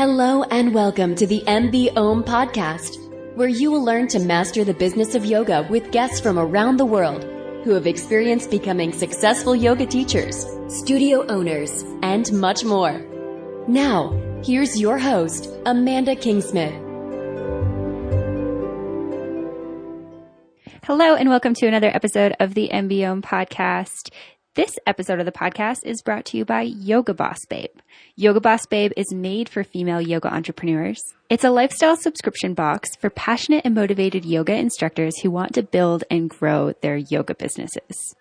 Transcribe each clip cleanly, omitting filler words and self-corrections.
Hello and welcome to the MBOM podcast, where you will learn to master the business of yoga with guests from around the world who have experienced becoming successful yoga teachers, studio owners, and much more. Now, here's your host, Amanda Kingsmith. Hello and welcome to another episode of the MBOM podcast. This episode of the podcast is brought to you by Yoga Boss Babe. Yoga Boss Babe is made for female yoga entrepreneurs. It's a lifestyle subscription box for passionate and motivated yoga instructors who want to build and grow their yoga businesses.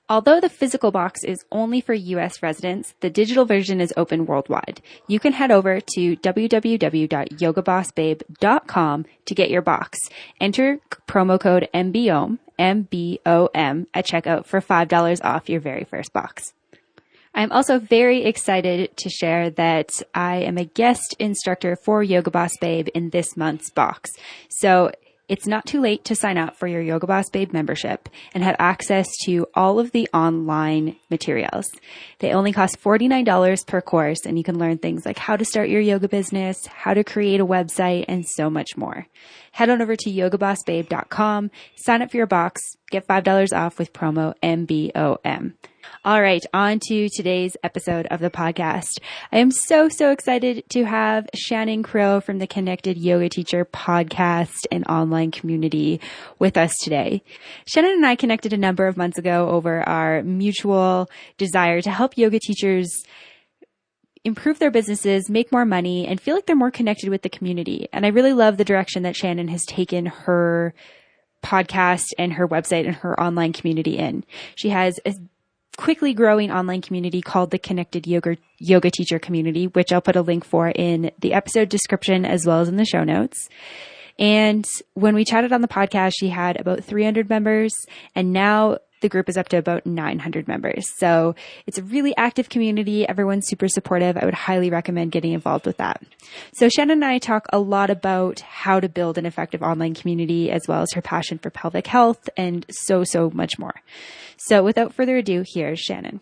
Although the physical box is only for U.S. residents, the digital version is open worldwide. You can head over to www.yogabossbabe.com to get your box. Enter promo code MBOM, MBOM, at checkout for $5 off your very first box. I'm also very excited to share that I am a guest instructor for Yoga Boss Babe in this month's box. So it's not too late to sign up for your Yoga Boss Babe membership and have access to all of the online materials. They only cost $49 per course, and you can learn things like how to start your yoga business, how to create a website, and so much more. Head on over to yogabossbabe.com, sign up for your box, get $5 off with promo MBOM. All right, on to today's episode of the podcast. I am so excited to have Shannon Crow from the Connected Yoga Teacher podcast and online community with us today. Shannon and I connected a number of months ago over our mutual desire to help yoga teachers improve their businesses, make more money, and feel like they're more connected with the community. And I really love the direction that Shannon has taken her podcast and her website and her online community in. She has a quickly growing online community called the Connected Yoga Teacher Community, which I'll put a link for in the episode description as well as in the show notes. And when we chatted on the podcast, she had about 300 members, and now the group is up to about 900 members. So it's a really active community. Everyone's super supportive. I would highly recommend getting involved with that. So Shannon and I talk a lot about how to build an effective online community, as well as her passion for pelvic health and so much more. So without further ado, here's Shannon.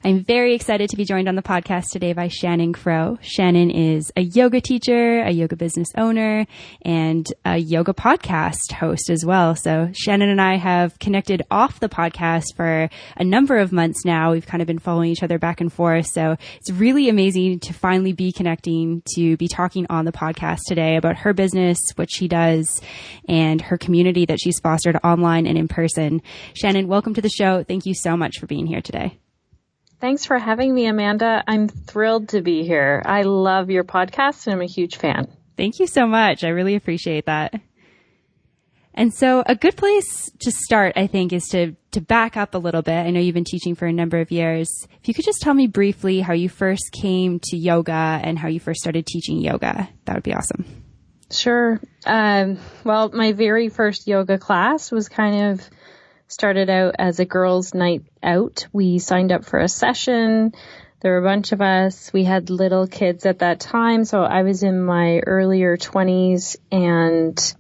I'm very excited to be joined on the podcast today by Shannon Crow. Shannon is a yoga teacher, a yoga business owner, and a yoga podcast host as well. So Shannon and I have connected off the podcast for a number of months now. We've kind of been following each other back and forth. So it's really amazing to finally be connecting, to be talking on the podcast today about her business, what she does, and her community that she's fostered online and in person. Shannon, welcome to the show. Thank you so much for being here today. Thanks for having me, Amanda. I'm thrilled to be here. I love your podcast and I'm a huge fan. Thank you so much. I really appreciate that. And so a good place to start, I think, is to back up a little bit. I know you've been teaching for a number of years. If you could just tell me briefly how you first came to yoga and how you first started teaching yoga, that would be awesome. Sure. Well, my very first yoga class was started out as a girls' night out. We signed up for a session. There were a bunch of us. We had little kids at that time. So I was in my earlier 20s and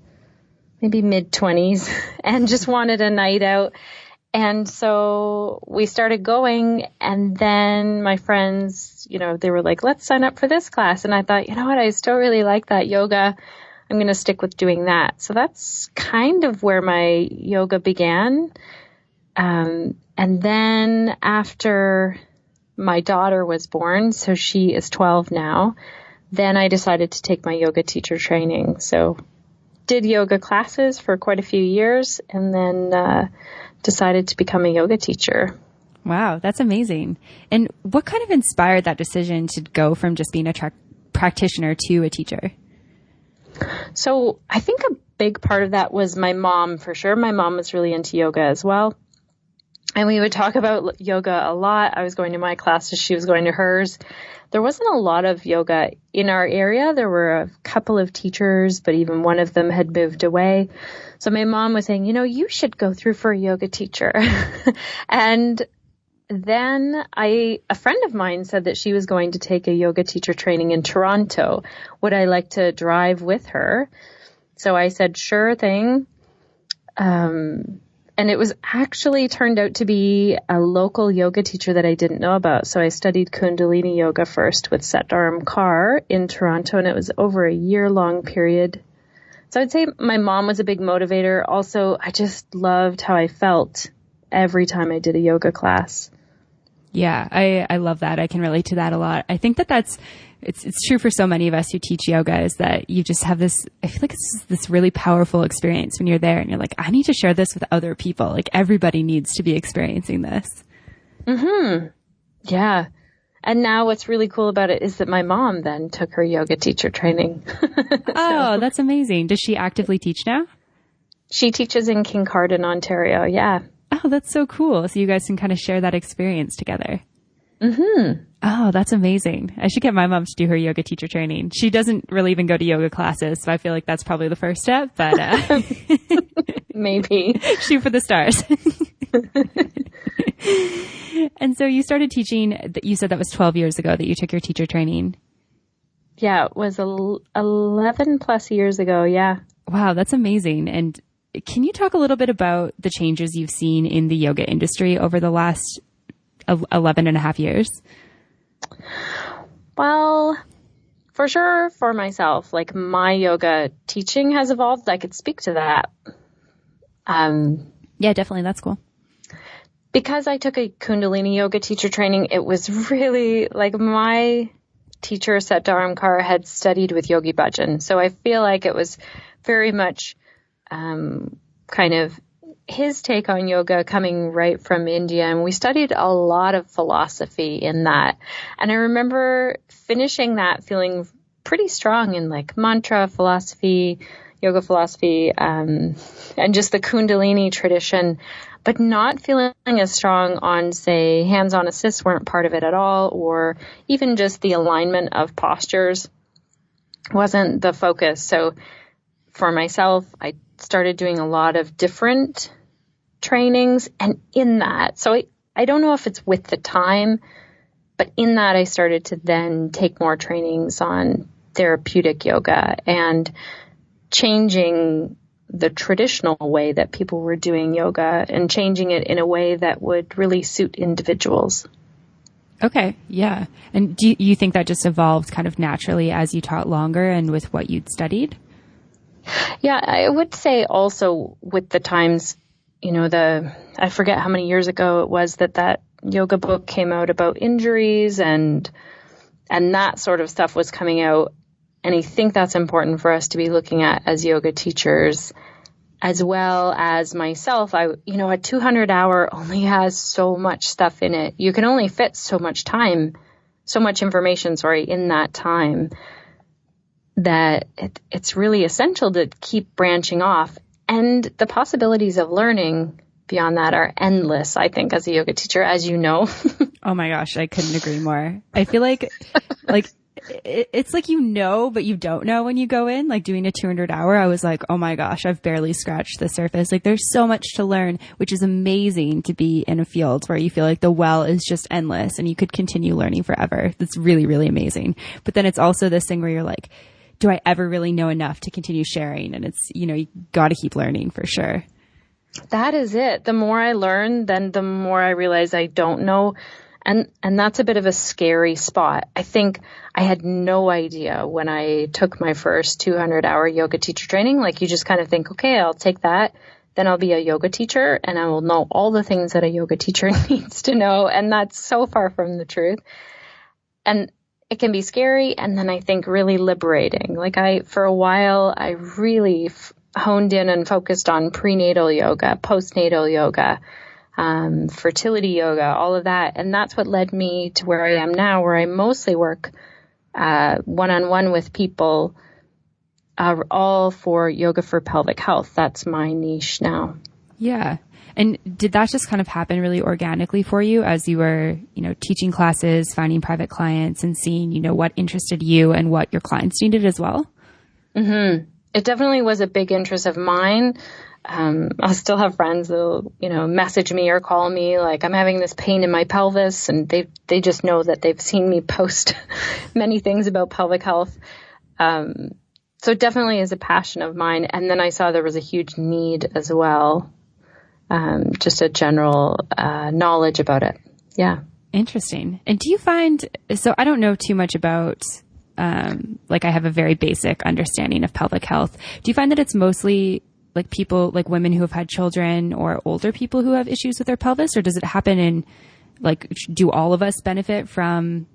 maybe mid 20s and just wanted a night out. And so we started going, and then my friends, they were like, let's sign up for this class. And I thought, you know what? I still really like that yoga. I'm going to stick with doing that. So that's kind of where my yoga began. And then after my daughter was born, so she is 12 now, then I decided to take my yoga teacher training. So did yoga classes for quite a few years, and then decided to become a yoga teacher. Wow, that's amazing. And what kind of inspired that decision to go from just being a practitioner to a teacher? So I think a big part of that was my mom, for sure. My mom was really into yoga as well. And we would talk about yoga a lot. I was going to my classes. She was going to hers. There wasn't a lot of yoga in our area. There were a couple of teachers, but even one of them had moved away. So my mom was saying, you should go through for a yoga teacher. And then a friend of mine said that she was going to take a yoga teacher training in Toronto. Would I like to drive with her? So I said, sure thing. And And it was actually turned out to be a local yoga teacher that I didn't know about. So I studied Kundalini yoga first with Shannon Crow in Toronto, and it was over a year-long period. So I'd say my mom was a big motivator. Also, I just loved how I felt every time I did a yoga class. Yeah, I love that. I can relate to that a lot. I think it's true for so many of us who teach yoga, is that you just have this, I feel like it's this really powerful experience when you're there and you're like, I need to share this with other people. Like everybody needs to be experiencing this. Mm-hmm. Yeah. And now what's really cool about it is that my mom then took her yoga teacher training. Oh, that's amazing. Does she actively teach now? She teaches in Kincardine, Ontario. Yeah. Oh, that's so cool. So you guys can kind of share that experience together. Mm-hmm. Oh, that's amazing. I should get my mom to do her yoga teacher training. She doesn't really even go to yoga classes, so I feel like that's probably the first step, but maybe. Shoot for the stars. And so you started teaching, you said that was 12 years ago that you took your teacher training. Yeah, it was 11 plus years ago. Yeah. Wow, that's amazing. And can you talk a little bit about the changes you've seen in the yoga industry over the last 11 and a half years? Well, for sure, for myself, like my yoga teaching has evolved. I could speak to that. Yeah, definitely. That's cool. Because I took a Kundalini yoga teacher training, it was really like my teacher, Shannon Crow, had studied with Yogi Bhajan. So I feel like it was very much kind of his take on yoga coming right from India. And we studied a lot of philosophy in that. And I remember finishing that feeling pretty strong in like mantra philosophy, yoga philosophy, and just the Kundalini tradition, but not feeling as strong on, say, hands-on assists weren't part of it at all, or even just the alignment of postures wasn't the focus. So for myself, I started doing a lot of different trainings, and in that, so I don't know if it's with the time, but in that I started to then take more trainings on therapeutic yoga and changing the traditional way that people were doing yoga and changing it in a way that would really suit individuals. Okay. Yeah. And do you think that just evolved kind of naturally as you taught longer and with what you'd studied? Yeah, I would say also with the times, you know, I forget how many years ago it was that yoga book came out about injuries and that sort of stuff was coming out. And I think that's important for us to be looking at as yoga teachers, as well as myself. A 200-hour only has so much stuff in it. You can only fit so much information, in that time, that it's really essential to keep branching off. And the possibilities of learning beyond that are endless, I think, as a yoga teacher, as you know. Oh my gosh, I couldn't agree more. I feel like it's like, but you don't know when you go in, like doing a 200-hour. I was like, oh my gosh, I've barely scratched the surface. Like there's so much to learn, which is amazing to be in a field where you feel like the well is just endless and you could continue learning forever. That's really, really amazing. But then it's also this thing where you're like, do I ever really know enough to continue sharing? And it's, you got to keep learning for sure. That is it. The more I learn, then the more I realize I don't know. And that's a bit of a scary spot. I think I had no idea when I took my first 200-hour yoga teacher training. Like you just kind of think, okay, I'll take that. Then I'll be a yoga teacher and I will know all the things that a yoga teacher needs to know. And that's so far from the truth. And it can be scary. And then I think really liberating. Like for a while, I really honed in and focused on prenatal yoga, postnatal yoga, fertility yoga, all of that. And that's what led me to where I am now, where I mostly work one-on-one with people, all for yoga for pelvic health. That's my niche now. Yeah. And did that just kind of happen really organically for you as you were, teaching classes, finding private clients and seeing, what interested you and what your clients needed as well? Mm-hmm. It definitely was a big interest of mine. I still have friends that'll, message me or call me like I'm having this pain in my pelvis, and they just know that they've seen me post many things about pelvic health. So it definitely is a passion of mine. And then I saw there was a huge need as well. just a general knowledge about it. Yeah. Interesting. And do you find, so I don't know too much about, like I have a very basic understanding of pelvic health. Do you find that it's mostly like people, like women who have had children or older people who have issues with their pelvis, or does it happen in like, do all of us benefit from,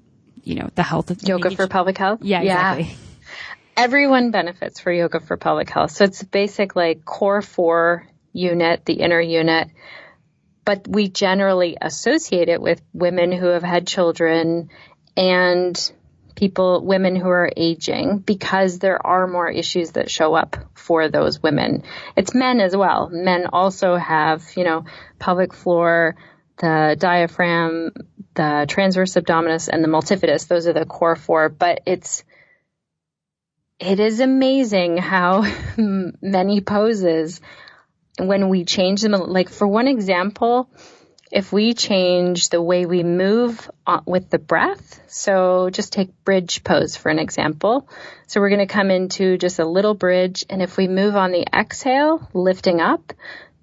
the health of yoga for pelvic health? Yeah, exactly. Everyone benefits for yoga for pelvic health. So it's basic like core 4 unit, the inner unit, but we generally associate it with women who have had children and women who are aging, because there are more issues that show up for those women. It's men as well. Men also have, pelvic floor, the diaphragm, the transverse abdominis, and the multifidus. Those are the core 4, but it is amazing how many poses, when we change them, like for one example, if we change the way we move with the breath, so just take bridge pose for an example. So we're going to come into just a little bridge, and if we move on the exhale, lifting up,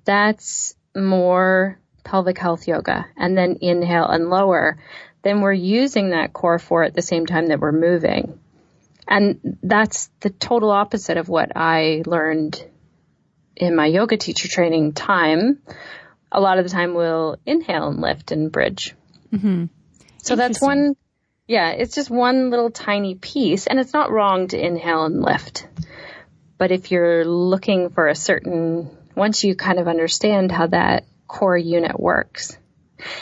that's more pelvic health yoga. And then inhale and lower, then we're using that core 4 at the same time that we're moving. And that's the total opposite of what I learned in my yoga teacher training time. A lot of the time we'll inhale and lift and bridge. Mm-hmm. So that's it's just one little tiny piece, and it's not wrong to inhale and lift. But if you're looking for once you kind of understand how that core unit works,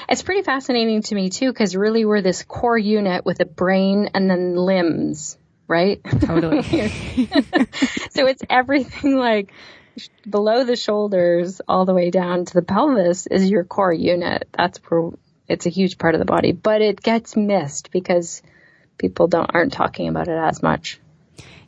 it's pretty fascinating to me too, because really we're this core unit with a brain and then limbs, right? Totally. So it's everything like below the shoulders all the way down to the pelvis is your core unit. That's where it's a huge part of the body, but it gets missed because people aren't talking about it as much.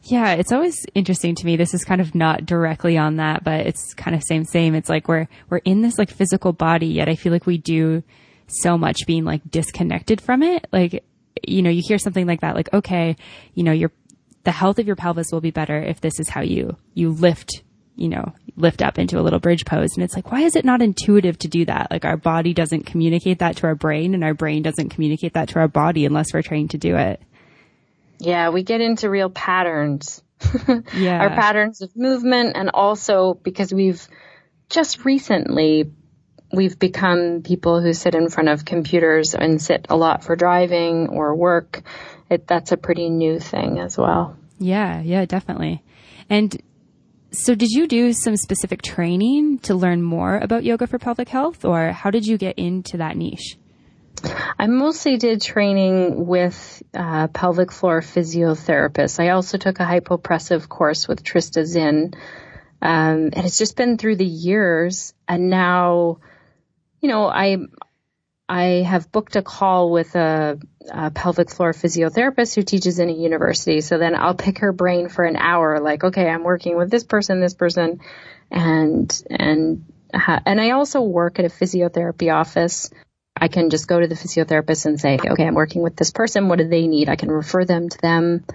Yeah, it's always interesting to me. This is kind of not directly on that, but it's kind of same. It's like we're in this like physical body, yet I feel like we do so much being like disconnected from it. Like, you hear something like that, like, okay, the health of your pelvis will be better if this is how you lift up into a little bridge pose. And it's like, why is it not intuitive to do that? Like our body doesn't communicate that to our brain, and our brain doesn't communicate that to our body unless we're trained to do it. Yeah, we get into real patterns. Yeah. Our patterns of movement, and also because we've become people who sit in front of computers and sit a lot for driving or work. That's a pretty new thing as well. Yeah, definitely. And so did you do some specific training to learn more about yoga for pelvic health, or how did you get into that niche? I mostly did training with pelvic floor physiotherapists. I also took a hypopressive course with Trista Zinn. And it's just been through the years. And now, I have booked a call with a pelvic floor physiotherapist who teaches in a university. So then I'll pick her brain for an hour, like, okay, I'm working with this person, and I also work at a physiotherapy office. I can just go to the physiotherapist and say, okay, I'm working with this person. What do they need? I can refer them to them,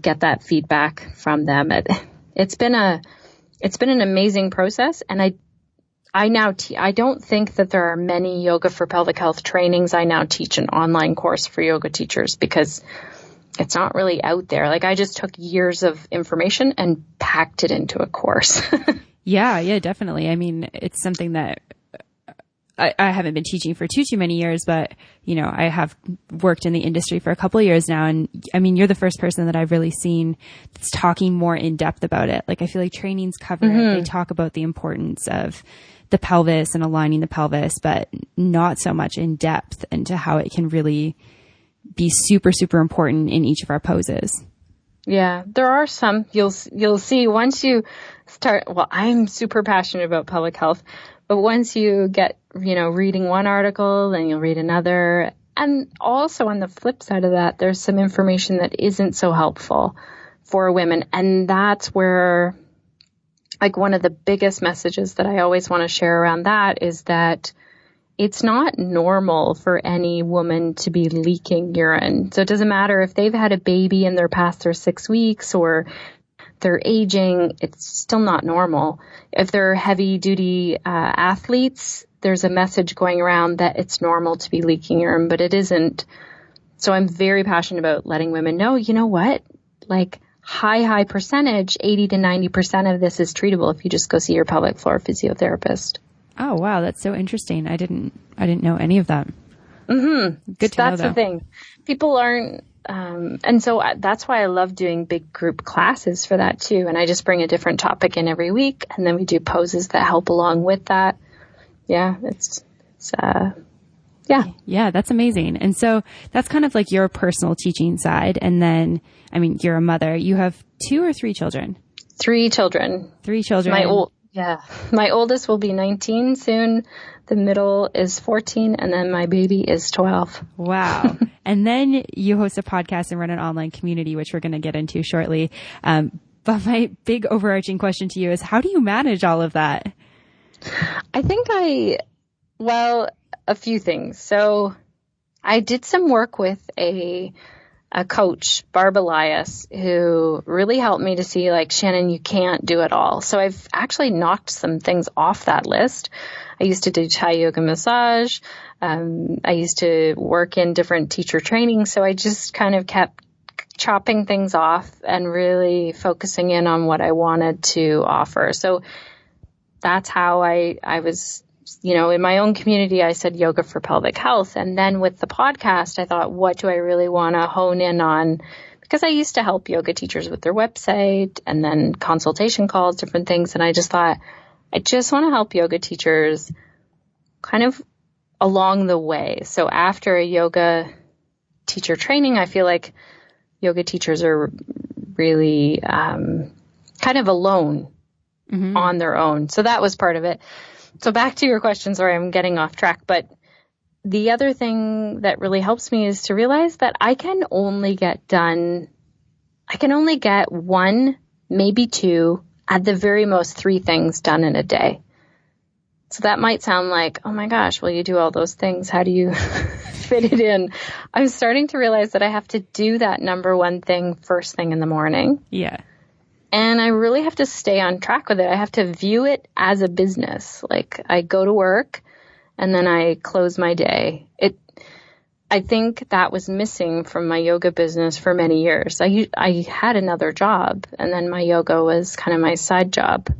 get that feedback from them. It's been an amazing process. And I don't think that there are many yoga for pelvic health trainings. I now teach an online course for yoga teachers because it's not really out there. Like I just took years of information and packed it into a course. Yeah, definitely. I mean, it's something that I haven't been teaching for too many years, but I have worked in the industry for a couple of years now. And I mean, you're the first person that I've really seen that's talking more in depth about it. Like I feel like trainings cover it. They talk about the importance of the pelvis and aligning the pelvis, but not so much in depth into how it can really be super, super important in each of our poses. Yeah, there are some you'll see once you start. Well, I'm super passionate about pelvic health, but once you get, reading one article, then you'll read another. And also on the flip side of that, there's some information that isn't so helpful for women. And that's where, like, one of the biggest messages that I always want to share around that is that it's not normal for any woman to be leaking urine. So it doesn't matter if they've had a baby and they're past their 6 weeks, or they're aging, it's still not normal. If they're heavy duty athletes, there's a message going around that it's normal to be leaking urine, but it isn't. So I'm very passionate about letting women know, you know what, like high percentage, 80 to 90% of this is treatable if you just go see your pelvic floor physiotherapist. Oh, wow. That's so interesting. I didn't know any of that. Mm-hmm. Good to know, That's the thing. People aren't, and so that's why I love doing big group classes for that too. And I just bring a different topic in every week, and then we do poses that help along with that. Yeah, Yeah, that's amazing. And so that's kind of like your personal teaching side. And then, I mean, you're a mother. You have 2 or 3 children? 3 children. 3 children. My oldest will be 19 soon. The middle is 14, and then my baby is 12. Wow. And then you host a podcast and run an online community, which we're going to get into shortly. But my big overarching question to you is, how do you manage all of that? I think a few things. So I did some work with a coach, Barb Elias, who really helped me to see, like, Shannon, you can't do it all. So I've actually knocked some things off that list. I used to do Thai yoga massage. I used to work in different teacher training. So I just kind of kept chopping things off and really focusing in on what I wanted to offer. So that's how I was, in my own community, I said yoga for pelvic health. And then with the podcast, I thought, what do I really want to hone in on? Because I used to help yoga teachers with their website and then consultation calls, different things. And I just thought, I just want to help yoga teachers kind of along the way. So after a yoga teacher training, I feel like yoga teachers are really kind of alone on their own. So that was part of it. So back to your question. Sorry, I'm getting off track. But the other thing that really helps me is to realize that I can only get 1, maybe 2, at the very most 3 things done in a day. So that might sound like, oh my gosh, well, you do all those things. How do you fit it in? I'm starting to realize that I have to do that number 1 thing first thing in the morning. Yeah. And I really have to stay on track with it. I have to view it as a business. Like, I go to work and then I close my day. I think that was missing from my yoga business for many years. I had another job, and then my yoga was kind of my side job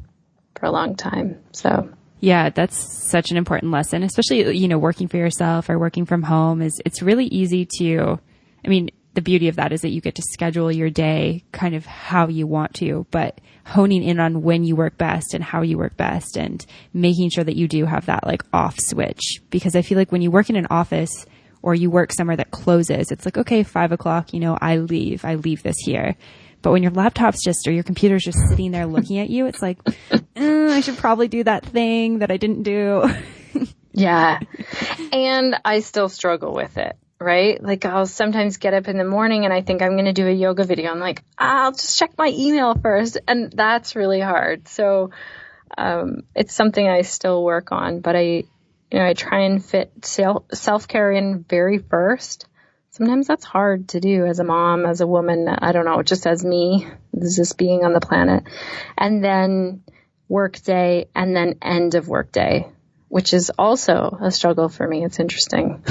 for a long time. So yeah, that's such an important lesson, especially, working for yourself or working from home it's really easy to, the beauty of that is that you get to schedule your day kind of how you want to, but honing in on when you work best and how you work best and making sure that you do have that like off switch. Because I feel like when you work in an office or you work somewhere that closes, it's like, okay, 5:00, I leave this here. But when your laptop's or your computer's just sitting there looking at you, it's like, I should probably do that thing that I didn't do. Yeah. And I still struggle with it. Right? Like, I'll sometimes get up in the morning and I think I'm going to do a yoga video. I'm like, I'll just check my email first. And that's really hard. So, it's something I still work on, but I try and fit self-care in very first. Sometimes that's hard to do as a mom, as a woman. I don't know, just as me, this being on the planet. And then work day and then end of work day, which is also a struggle for me. It's interesting.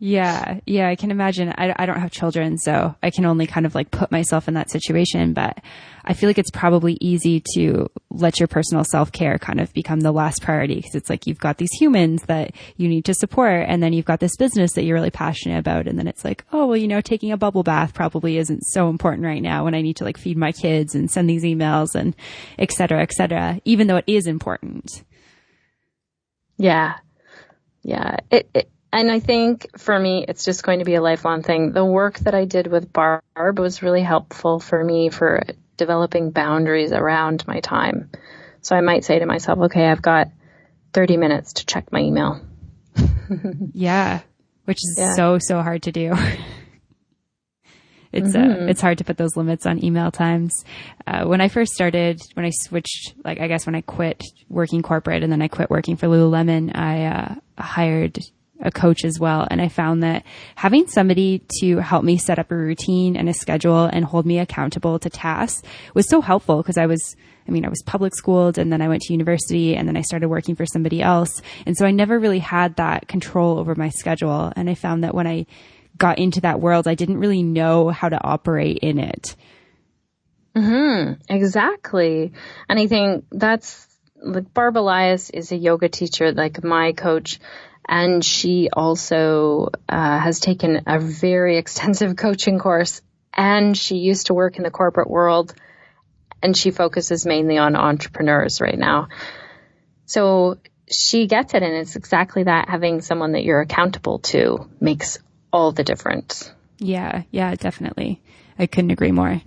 Yeah, I can imagine. I don't have children, so I can only kind of like put myself in that situation, but I feel like it's probably easy to let your personal self-care kind of become the last priority, because it's like you've got these humans that you need to support, and then you've got this business that you're really passionate about, and then it's like, oh, well, taking a bubble bath probably isn't so important right now when I need to like feed my kids and send these emails and et cetera, even though it is important. Yeah. And I think for me, it's just going to be a lifelong thing. The work that I did with Barb was really helpful for me for developing boundaries around my time. So I might say to myself, okay, I've got 30 minutes to check my email. Yeah, which is so hard to do. It's hard to put those limits on email times. When I first started, when I switched, when I quit working corporate and then I quit working for Lululemon, I a coach as well. And I found that having somebody to help me set up a routine and a schedule and hold me accountable to tasks was so helpful, because I was public schooled, and then I went to university, and then I started working for somebody else. And so I never really had that control over my schedule. And I found that when I got into that world, I didn't really know how to operate in it. Exactly. And I think that's like Barb Elias is a yoga teacher, like my coach. And she also has taken a very extensive coaching course, and she used to work in the corporate world, and she focuses mainly on entrepreneurs right now. So she gets it. And it's exactly that. Having someone that you're accountable to makes all the difference. Yeah, definitely. I couldn't agree more.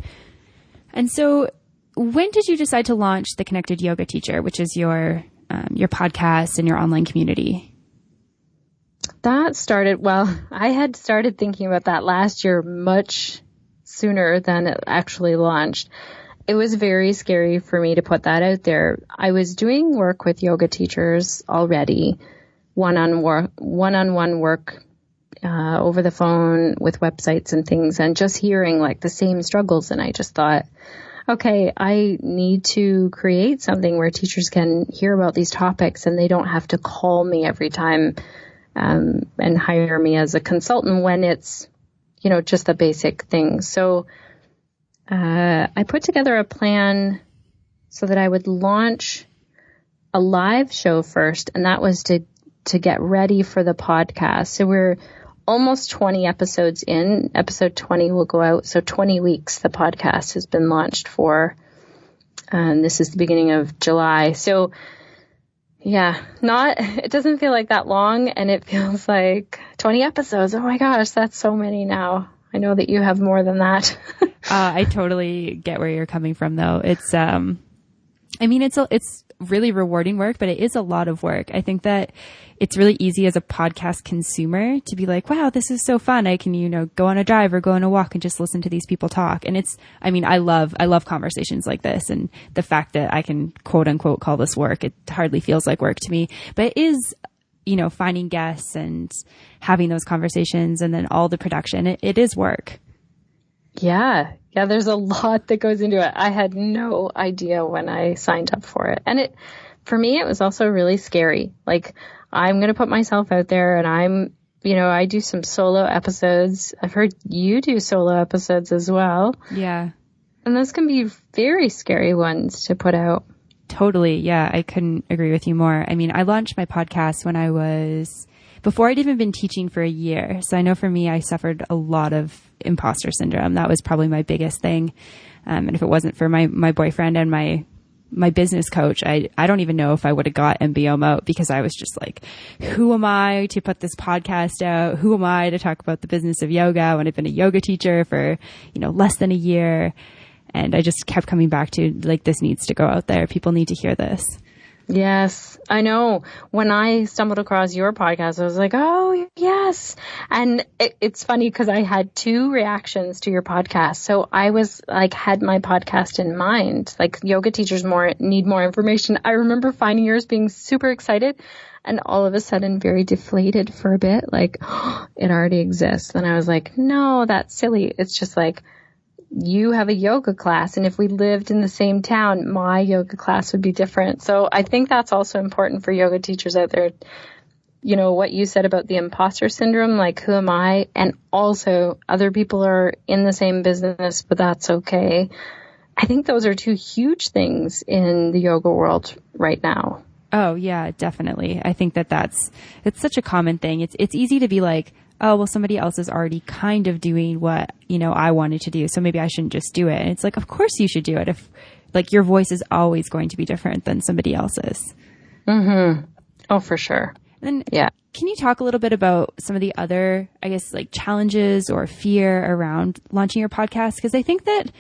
And so when did you decide to launch The Connected Yoga Teacher, which is your podcast and your online community? That started, I had started thinking about that last year much sooner than it actually launched. It was very scary for me to put that out there. I was doing work with yoga teachers already, one-on-one work over the phone with websites and things, and just hearing like the same struggles. And I just thought, okay, I need to create something where teachers can hear about these topics and they don't have to call me every time and hire me as a consultant when it's, just the basic things. So I put together a plan so that I would launch a live show first, and that was to get ready for the podcast. So we're almost 20 episodes in. Episode 20 will go out. So 20 weeks the podcast has been launched for. This is the beginning of July. So yeah, it doesn't feel like that long, and it feels like 20 episodes. Oh my gosh, that's so many now. I know that you have more than that. I totally get where you're coming from, though. It's, it's really rewarding work, but it is a lot of work. I think that it's really easy as a podcast consumer to be like, wow, this is so fun. I can, go on a drive or go on a walk and just listen to these people talk. And I love conversations like this, and the fact that I can quote unquote call this work, it hardly feels like work to me, but it is, finding guests and having those conversations, and then all the production. It is work. Yeah, there's a lot that goes into it. I had no idea when I signed up for it. And for me, it was also really scary. Like, I'm going to put myself out there, and I do some solo episodes. I've heard you do solo episodes as well. Yeah. And those can be very scary ones to put out. Totally. Yeah. I couldn't agree with you more. I launched my podcast before I'd even been teaching for a year. So I know for me, I suffered a lot of imposter syndrome. That was probably my biggest thing. And if it wasn't for my boyfriend and my business coach, I don't even know if I would have got MBOM out, because I was just like, who am I to put this podcast out? Who am I to talk about the business of yoga when I've been a yoga teacher for, less than a year? And I just kept coming back to like, this needs to go out there. People need to hear this. Yes, I know. When I stumbled across your podcast, I was like, oh, yes. And it's funny because I had two reactions to your podcast. So I was like, had my podcast in mind, like yoga teachers need more information. I remember finding yours, being super excited, and all of a sudden very deflated for a bit, like, oh, it already exists. And I was like, no, that's silly. It's just like, you have a yoga class, and if we lived in the same town, my yoga class would be different. So I think that's also important for yoga teachers out there. What you said about the imposter syndrome, like, who am I? And also other people are in the same business, but that's okay. I think those are two huge things in the yoga world right now. Oh yeah, definitely. I think it's such a common thing. It's easy to be like, oh, well, somebody else is already kind of doing what, I wanted to do, so maybe I shouldn't just do it. And it's like, of course you should do it. If like your voice is always going to be different than somebody else's. Mm-hmm. Oh, for sure. And yeah. Can you talk a little bit about some of the other, I guess, like challenges or fear around launching your podcast? Because I think that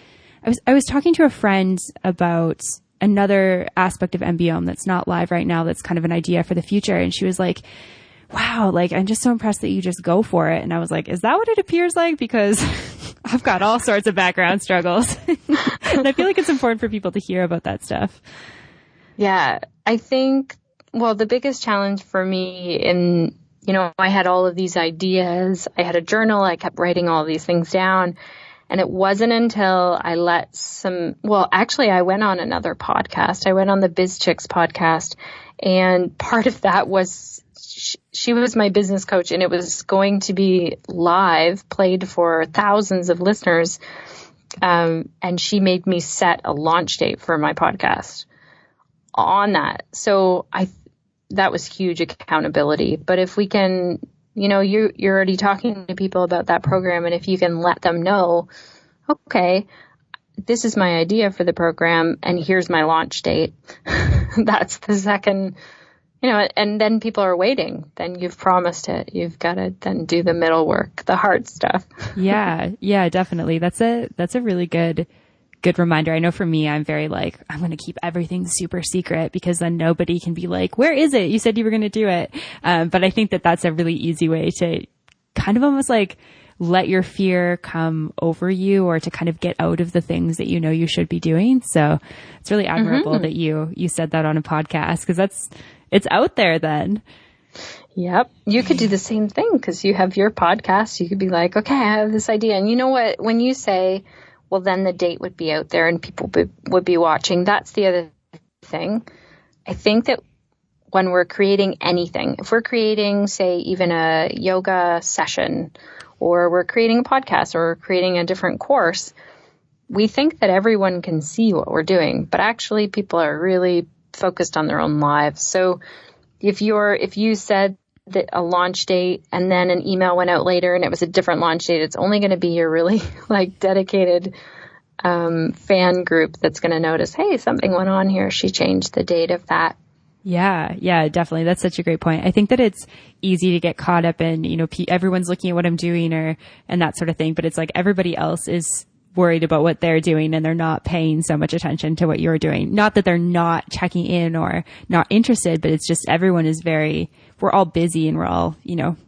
I was talking to a friend about another aspect of MBOM that's not live right now, that's kind of an idea for the future. And she was like, wow, like, I'm just so impressed that you just go for it. And I was like, is that what it appears like? Because I've got all sorts of background struggles. And I feel like it's important for people to hear about that stuff. Yeah, I think, the biggest challenge for me in I had all of these ideas. I had a journal. I kept writing all these things down. And it wasn't until I I went on another podcast. I went on the Biz Chicks podcast. And part of that was she was my business coach, and it was going to be live, played for thousands of listeners. And she made me set a launch date for my podcast on that. So that was huge accountability. But if we can, you're already talking to people about that program, and if you can let them know, okay, this is my idea for the program, and here's my launch date. That's the second, and then people are waiting. Then you've promised it. You've got to then do the middle work, the hard stuff. Yeah, definitely. That's a really good reminder. I know for me, I'm very like, I'm going to keep everything super secret, because then nobody can be like, where is it? You said you were going to do it. But I think that that's a really easy way to kind of almost like let your fear come over you, or to kind of get out of the things that you should be doing. So it's really admirable that you said that on a podcast, because it's out there then. Yep. You could do the same thing, because you have your podcast. You could be like, okay, I have this idea. And you know what? When you say, well, then the date would be out there and people would be watching. That's the other thing. I think that when we're creating anything, if we're creating, say, even a yoga session, or we're creating a podcast, or we're creating a different course, we think that everyone can see what we're doing. But actually, people are really focused on their own lives. So if you said that a launch date and then an email went out later and it was a different launch date, it's only going to be your really like dedicated fan group that's going to notice, hey, something went on here. She changed the date of that. Yeah, definitely. That's such a great point. I think that it's easy to get caught up in, everyone's looking at what I'm doing and that sort of thing, but it's like everybody else is worried about what they're doing, and they're not paying so much attention to what you're doing. Not that they're not checking in or not interested, but it's just everyone is we're all busy, and we're all,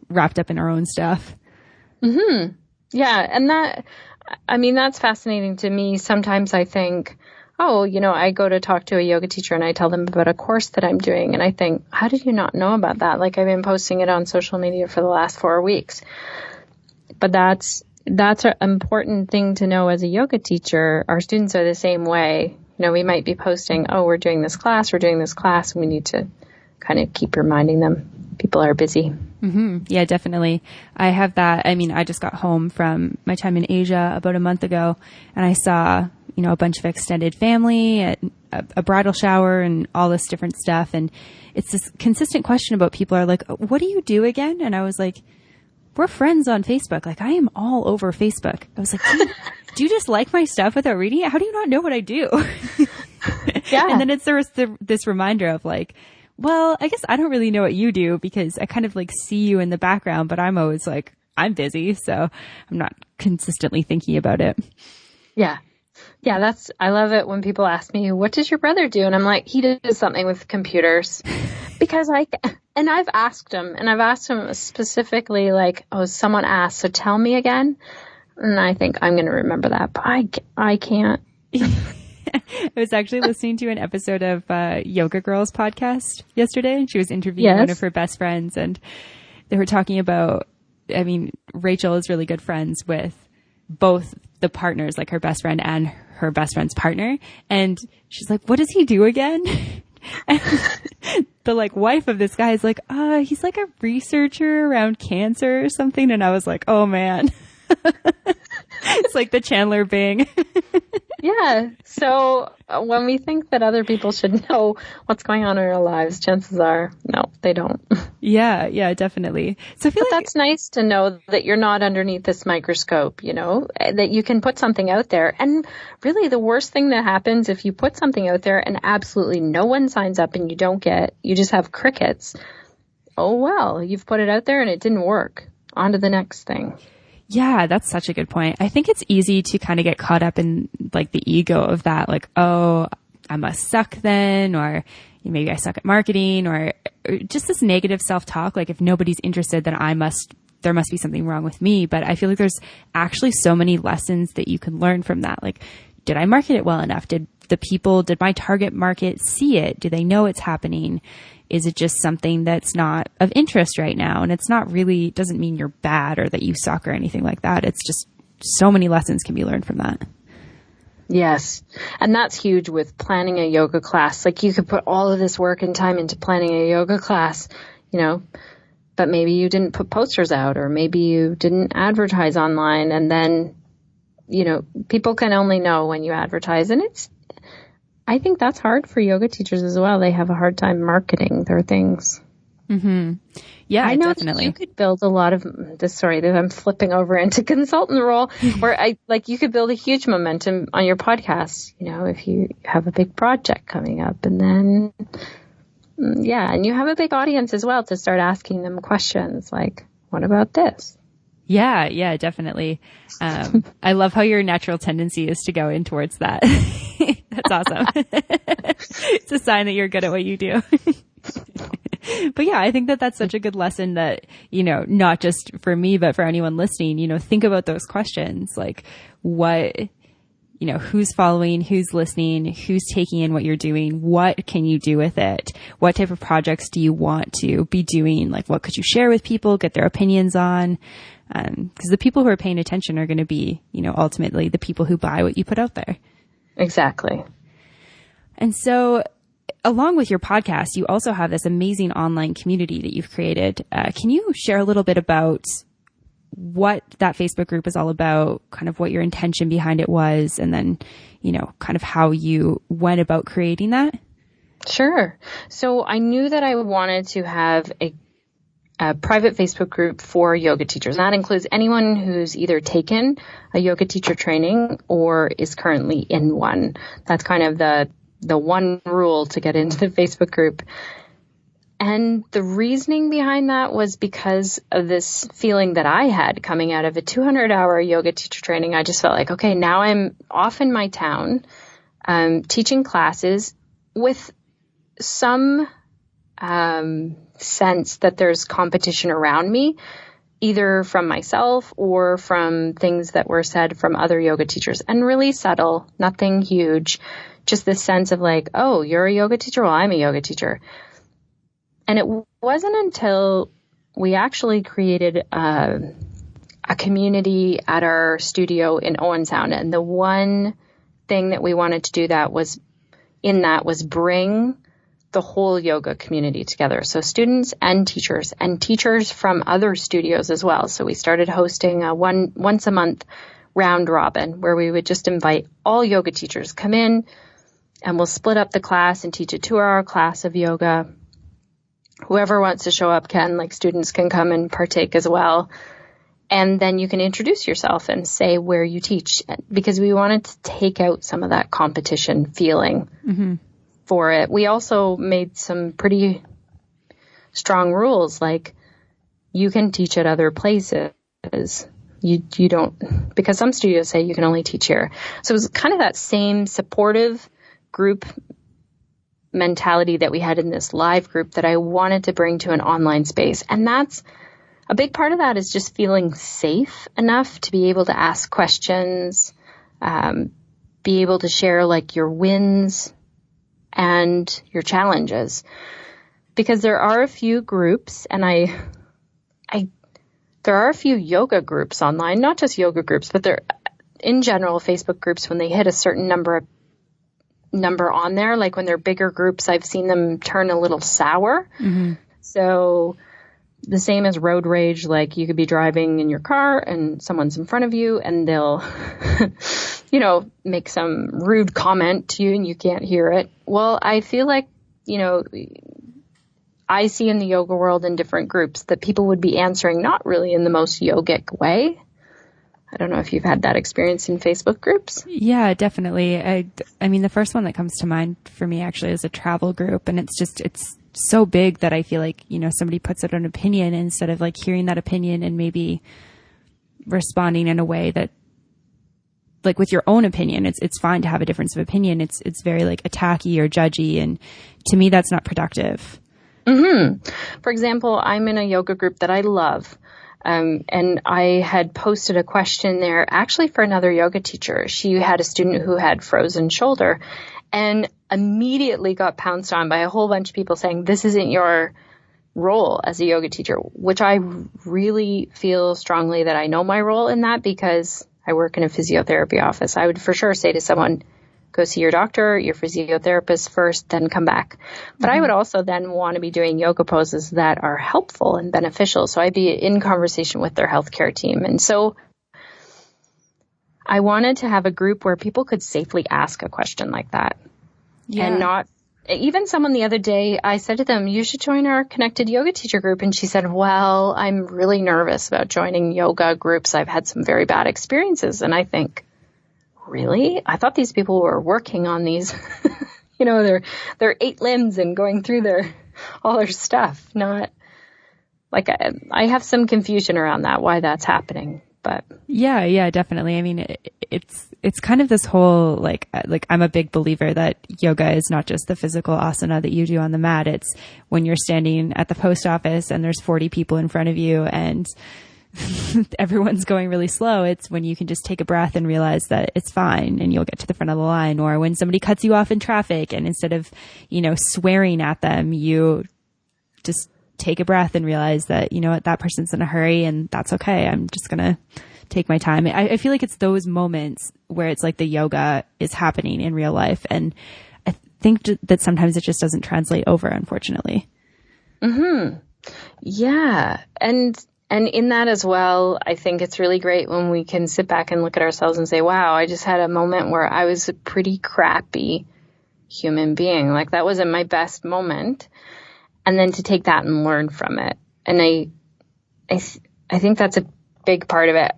wrapped up in our own stuff. Mm-hmm. Yeah. And that's fascinating to me. Sometimes I think, I go to talk to a yoga teacher and I tell them about a course that I'm doing. And I think, how did you not know about that? Like, I've been posting it on social media for the last 4 weeks. But that's an important thing to know as a yoga teacher. Our students are the same way. We might be posting, we're doing this class, and we need to kind of keep reminding them. People are busy. Mm-hmm. Yeah, definitely. I have that. I mean, I just got home from my time in Asia about a month ago, and I saw, a bunch of extended family at a bridal shower and all this different stuff. And it's this consistent question about people are like, what do you do again? And I was like, we're friends on Facebook. Like, I am all over Facebook. I was like, do you just like my stuff without reading it? How do you not know what I do? Yeah. And then it's this reminder of like, well, I guess I don't really know what you do, because I kind of like see you in the background, but I'm always like, I'm busy. So I'm not consistently thinking about it. Yeah. Yeah. I love it when people ask me, what does your brother do? And I'm like, he does something with computers. Because I've asked him specifically, like, someone asked, so tell me again. And I think I'm going to remember that, but I can't. I was actually listening to an episode of Yoga Girls podcast yesterday, and she was interviewing one of her best friends, and they were talking about, Rachel is really good friends with both the partners, like her best friend and her best friend's partner. And she's like, what does he do again? And the like wife of this guy is like, he's like a researcher around cancer or something. And I was like, oh man. It's like the Chandler Bing. Yeah. So when we think that other people should know what's going on in our lives, chances are, no, they don't. Yeah, definitely. So I feel that's nice to know that you're not underneath this microscope, that you can put something out there. And really the worst thing that happens if you put something out there and absolutely no one signs up and you just have crickets. Oh, well, you've put it out there and it didn't work. On to the next thing. Yeah, that's such a good point. I think it's easy to kind of get caught up in like the ego of that, like, oh, I must suck then, or maybe I suck at marketing, or just this negative self-talk. Like, if nobody's interested, then there must be something wrong with me. But I feel like there's actually so many lessons that you can learn from that. Like, did I market it well enough? Did my target market see it? Do they know it's happening? Is it just something that's not of interest right now? And it's not really, doesn't mean you're bad or that you suck or anything like that. It's just so many lessons can be learned from that. Yes. And that's huge with planning a yoga class. Like you could put all of this work and time into planning a yoga class, but maybe you didn't put posters out, or maybe you didn't advertise online. And then, people can only know when you advertise. And I think that's hard for yoga teachers as well. They have a hard time marketing their things. Mm-hmm. Yeah, I know definitely. You could build a lot of this. Sorry, that I'm flipping over into consultant role, where you could build a huge momentum on your podcast. If you have a big project coming up, and then and you have a big audience as well to start asking them questions like, "What about this?" Yeah, definitely. I love how your natural tendency is to go in towards that. That's awesome. It's a sign that you're good at what you do. But yeah, I think that that's such a good lesson that, not just for me, but for anyone listening, think about those questions. Like what, who's following, who's listening, who's taking in what you're doing? What can you do with it? What type of projects do you want to be doing? Like what could you share with people, get their opinions on? Because the people who are paying attention are going to be, ultimately the people who buy what you put out there. Exactly. And so along with your podcast, you also have this amazing online community that you've created. Can you share a little bit about what that Facebook group is all about, kind of what your intention behind it was, and then, kind of how you went about creating that? Sure. So I knew that I wanted to have a private Facebook group for yoga teachers. And that includes anyone who's either taken a yoga teacher training or is currently in one. That's kind of the one rule to get into the Facebook group. And the reasoning behind that was because of this feeling that I had coming out of a 200-hour yoga teacher training. I just felt like, okay, now I'm off in my town, teaching classes with some sense that there's competition around me, either from myself or from things that were said from other yoga teachers, and really subtle, nothing huge, just this sense of like, oh, you're a yoga teacher? Well, I'm a yoga teacher. And it wasn't until we actually created a community at our studio in Owen Sound. And the one thing that we wanted to do was bring the whole yoga community together. So students and teachers from other studios as well. So we started hosting a once a month round robin where we would just invite all yoga teachers come in, and we'll split up the class and teach a 2-hour class of yoga. Whoever wants to show up can, like students can come and partake as well. And then you can introduce yourself and say where you teach, because we wanted to take out some of that competition feeling. Mm-hmm. For it. We also made some pretty strong rules, like you can teach at other places. You don't, because some studios say you can only teach here. So it was kind of that same supportive group mentality that we had in this live group that I wanted to bring to an online space. And that's a big part of that, is just feeling safe enough to be able to ask questions, be able to share like your wins and your challenges, because there are a few groups, and there are a few yoga groups online, not just yoga groups, but they're in general Facebook groups. When they hit a certain number on there, like when they're bigger groups, I've seen them turn a little sour. Mm-hmm. So the same as road rage, like you could be driving in your car and someone's in front of you and they'll make some rude comment to you and you can't hear it. Well, I feel like, I see in the yoga world in different groups that people would be answering not really in the most yogic way. I don't know if you've had that experience in Facebook groups. Yeah, definitely. I mean, the first one that comes to mind for me actually is a travel group, and it's so big that I feel like, somebody puts out an opinion instead of like hearing that opinion and maybe responding in a way that, like with your own opinion, it's fine to have a difference of opinion. It's very like attacky or judgy. And to me, that's not productive. Mm-hmm. For example, I'm in a yoga group that I love. And I had posted a question there actually for another yoga teacher. She had a student who had frozen shoulder and immediately got pounced on by a whole bunch of people saying, this isn't your role as a yoga teacher, which I really feel strongly that I know my role in that because I work in a physiotherapy office. I would for sure say to someone, go see your doctor, your physiotherapist first, then come back. But I would also then want to be doing yoga poses that are helpful and beneficial. So I'd be in conversation with their healthcare team. And so I wanted to have a group where people could safely ask a question like that. Yeah. And not, even someone the other day, I said to them, you should join our connected yoga teacher group. And she said, well, I'm really nervous about joining yoga groups. I've had some very bad experiences. And I think, really? I thought these people were working on these, their 8 limbs and going through all their stuff. Not like I have some confusion around that, why that's happening. But yeah, definitely. I mean, it's kind of this whole, like I'm a big believer that yoga is not just the physical asana that you do on the mat. It's when you're standing at the post office and there's 40 people in front of you and everyone's going really slow. It's when you can just take a breath and realize that it's fine and you'll get to the front of the line. Or when somebody cuts you off in traffic and instead of, swearing at them, you just take a breath and realize that, you know what, that person's in a hurry and that's okay. I'm just going to take my time. I feel like it's those moments where it's like the yoga is happening in real life. And I think that sometimes it just doesn't translate over, unfortunately. Yeah. And in that as well, I think it's really great when we can sit back and look at ourselves and say, wow, I just had a moment where I was a pretty crappy human being. Like that wasn't my best moment. And then to take that and learn from it. And I think that's a big part of it.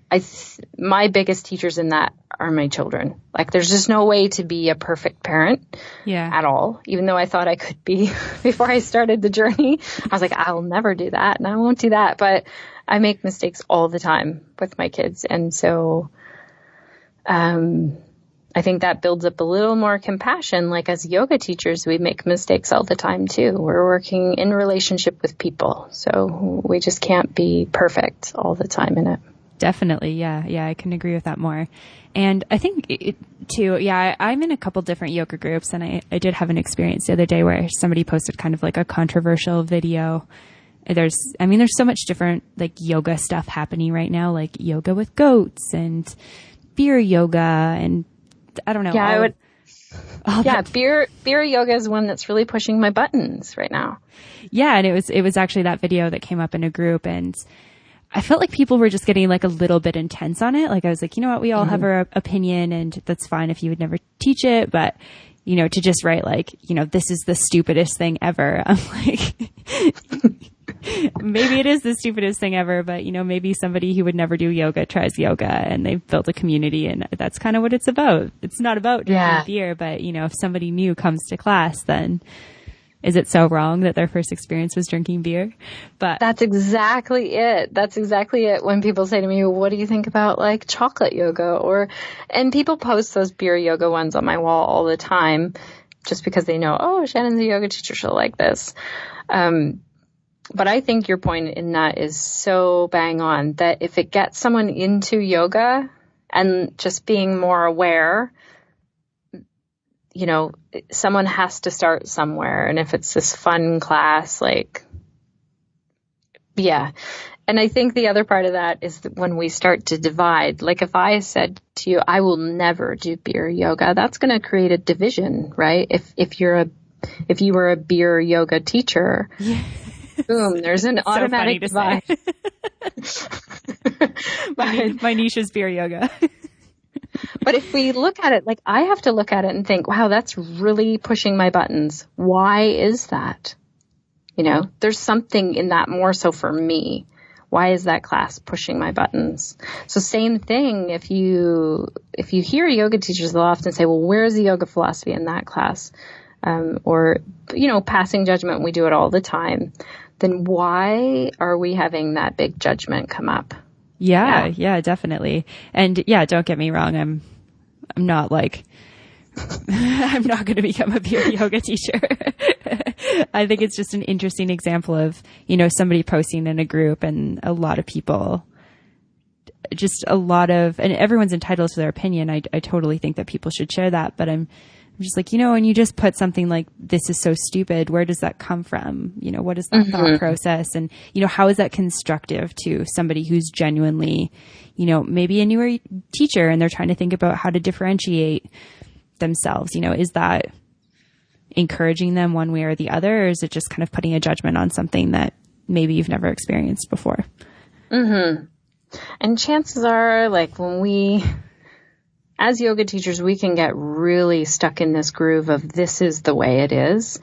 My biggest teachers in that are my children. Like there's just no way to be a perfect parent at all. Even though I thought I could be before I started the journey, I was like, I'll never do that and I won't do that. But I make mistakes all the time with my kids. And so, I think that builds up a little more compassion. Like as yoga teachers, we make mistakes all the time too. We're working in relationship with people. So we just can't be perfect all the time in it. Definitely. Yeah. I can agree with that more. And I think I'm in a couple different yoga groups and I did have an experience the other day where somebody posted kind of like a controversial video. There's so much different like yoga stuff happening right now, like yoga with goats and beer yoga and I don't know. Yeah, beer yoga is one that's really pushing my buttons right now. Yeah, and it was actually that video that came up in a group, and I felt like people were just getting like a little bit intense on it. Like I was like, you know what, we all have our opinion, and that's fine if you would never teach it, but to just write like, this is the stupidest thing ever. I'm like, maybe it is the stupidest thing ever, but maybe somebody who would never do yoga tries yoga and they've built a community and that's kind of what it's about. It's not about drinking beer, but if somebody new comes to class, then is it so wrong that their first experience was drinking beer? But that's exactly it. That's exactly it. When people say to me, what do you think about like chocolate yoga and people post those beer yoga ones on my wall all the time just because they know, oh, Shannon's a yoga teacher. She'll like this. But I think your point in that is so bang on that if it gets someone into yoga and just being more aware, someone has to start somewhere. And if it's this fun class, And I think the other part of that is that when we start to divide, like if I said to you, I will never do beer yoga, that's going to create a division, right? If you were a beer yoga teacher, boom, there's an automatic divide. My niche is beer yoga. But if we look at it, like I have to look at it and think, wow, that's really pushing my buttons. Why is that? There's something in that more so for me. Why is that class pushing my buttons? So same thing, if you hear yoga teachers, they'll often say, well, where's the yoga philosophy in that class? Or passing judgment, we do it all the time. Then why are we having that big judgment come up? Yeah, definitely. And yeah, don't get me wrong. I'm not like I'm not going to become a peer yoga teacher. I think it's just an interesting example of, somebody posting in a group and a lot of people, and everyone's entitled to their opinion. I totally think that people should share that, but I'm just like, and you just put something like, this is so stupid. Where does that come from? What is that thought process? And, how is that constructive to somebody who's genuinely, maybe a newer teacher and they're trying to think about how to differentiate themselves? Is that encouraging them one way or the other, or is it just kind of putting a judgment on something that maybe you've never experienced before? Mm-hmm. And chances are, like, as yoga teachers, we can get really stuck in this groove of this is the way it is.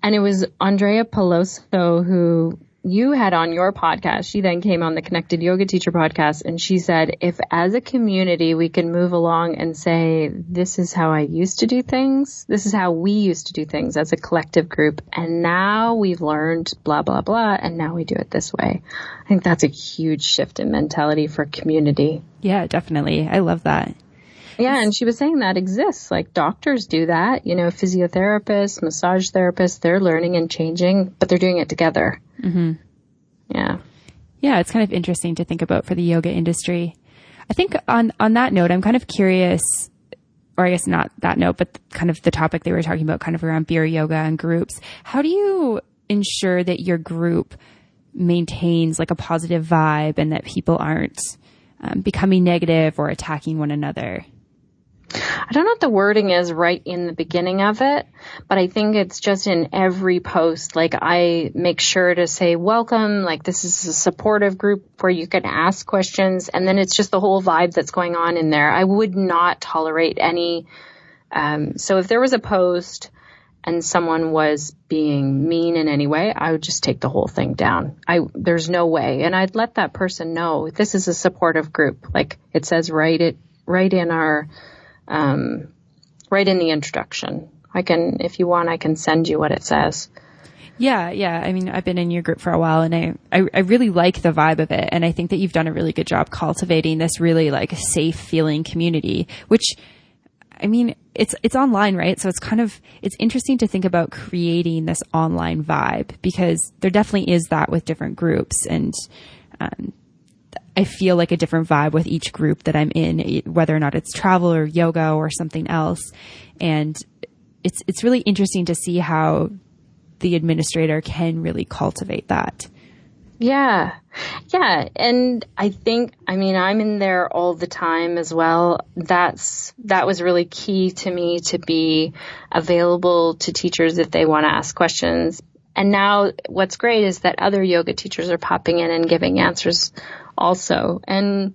And it was Andrea Peloso who you had on your podcast. She then came on the Connected Yoga Teacher podcast, and she said, if as a community we can move along and say, this is how I used to do things, this is how we used to do things as a collective group, and now we've learned blah, blah, blah, and now we do it this way. I think that's a huge shift in mentality for community. Yeah, definitely. I love that. Yeah, and she was saying that exists. Like doctors do that, physiotherapists, massage therapists, they're learning and changing, but they're doing it together. Mm-hmm. Yeah. Yeah, it's kind of interesting to think about for the yoga industry. I think on that note, I'm kind of curious, or I guess not that note, but kind of the topic they were talking about kind of around beer yoga and groups. How do you ensure that your group maintains like a positive vibe and that people aren't becoming negative or attacking one another? I don't know what the wording is right in the beginning of it, but I think it's just in every post. Like I make sure to say, welcome, like this is a supportive group where you can ask questions. And then it's just the whole vibe that's going on in there. I would not tolerate any. So if there was a post and someone was being mean in any way, I would just take the whole thing down. There's no way. And I'd let that person know this is a supportive group. Like it says right in our, right in the introduction. If you want, I can send you what it says. Yeah. I mean, I've been in your group for a while and I really like the vibe of it. And I think that you've done a really good job cultivating this really like safe feeling community, which, I mean, it's online, right? So it's interesting to think about creating this online vibe because there definitely is that with different groups. And, I feel like a different vibe with each group that I'm in, whether or not it's travel or yoga or something else. And it's really interesting to see how the administrator can really cultivate that. Yeah. And I'm in there all the time as well. That was really key to me to be available to teachers if they want to ask questions. And now what's great is that other yoga teachers are popping in and giving answers also. And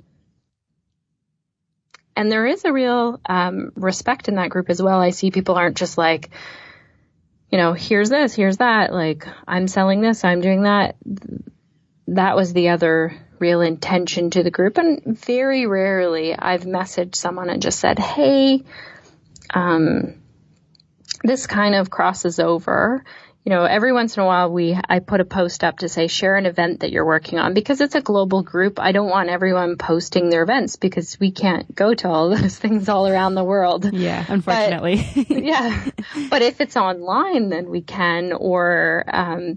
there is a real respect in that group as well. I see people aren't just like, here's this, here's that. Like, I'm selling this, I'm doing that. That was the other real intention to the group. And very rarely I've messaged someone and just said, hey, this kind of crosses over. Every once in a while I put a post up to say, share an event that you're working on because it's a global group. I don't want everyone posting their events because we can't go to all those things all around the world. Yeah, unfortunately. But if it's online, then we can, or,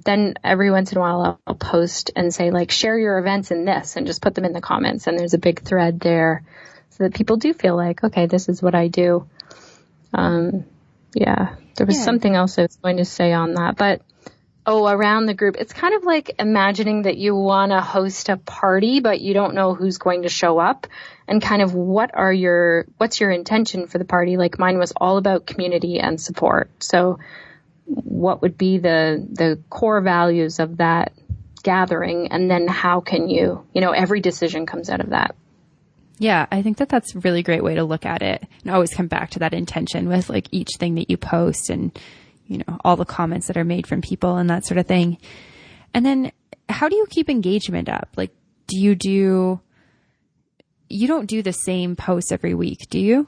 then every once in a while I'll post and say like, share your events in this and just put them in the comments. And there's a big thread there so that people do feel like, okay, this is what I do. There was something else I was going to say on that, but around the group, it's kind of like imagining that you want to host a party, but you don't know who's going to show up and kind of what's your intention for the party? Like mine was all about community and support. So what would be the core values of that gathering? And then how can every decision comes out of that. Yeah, I think that that's a really great way to look at it and always come back to that intention with like each thing that you post and, all the comments that are made from people and that sort of thing. And then how do you keep engagement up? Like, you don't do the same posts every week, do you?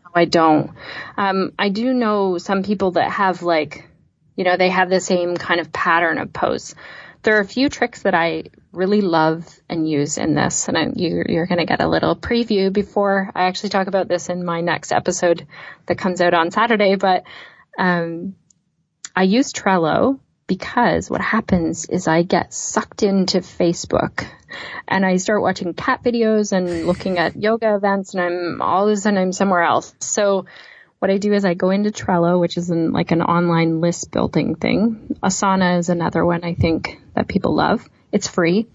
No, I don't. I do know some people that have like, they have the same kind of pattern of posts. there are a few tricks that I really love and use in this. And you're going to get a little preview before I actually talk about this in my next episode that comes out on Saturday. But I use Trello because what happens is I get sucked into Facebook and I start watching cat videos and looking at yoga events, and all of a sudden I'm somewhere else. So what I do is I go into Trello, which is an online list building thing. Asana is another one I think that people love. It's free.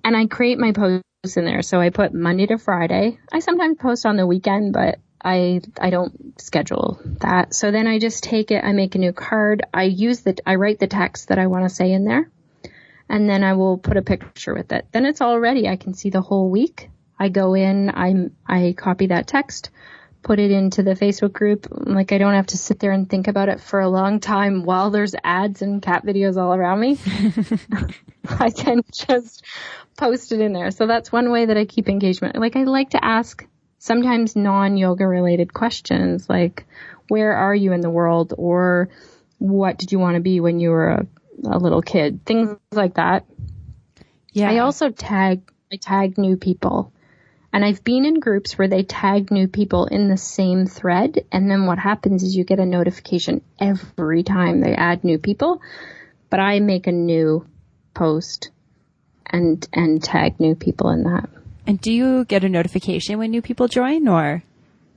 And I create my posts in there. So I put Monday to Friday. I sometimes post on the weekend, but I don't schedule that. So then I just take it, I make a new card. I write the text that I want to say in there. And then I will put a picture with it. Then it's all ready. I can see the whole week. I go in, I copy that text, put it into the Facebook group. Like, I don't have to sit there and think about it for a long time while there's ads and cat videos all around me. I can just post it in there. So that's one way that I keep engagement. Like, I like to ask sometimes non-yoga related questions, like, where are you in the world? Or what did you want to be when you were a little kid? Things like that. Yeah. I also tag new people. And I've been in groups where they tag new people in the same thread. And then what happens is you get a notification every time they add new people. But I make a new post and tag new people in that. And do you get a notification when new people join, or?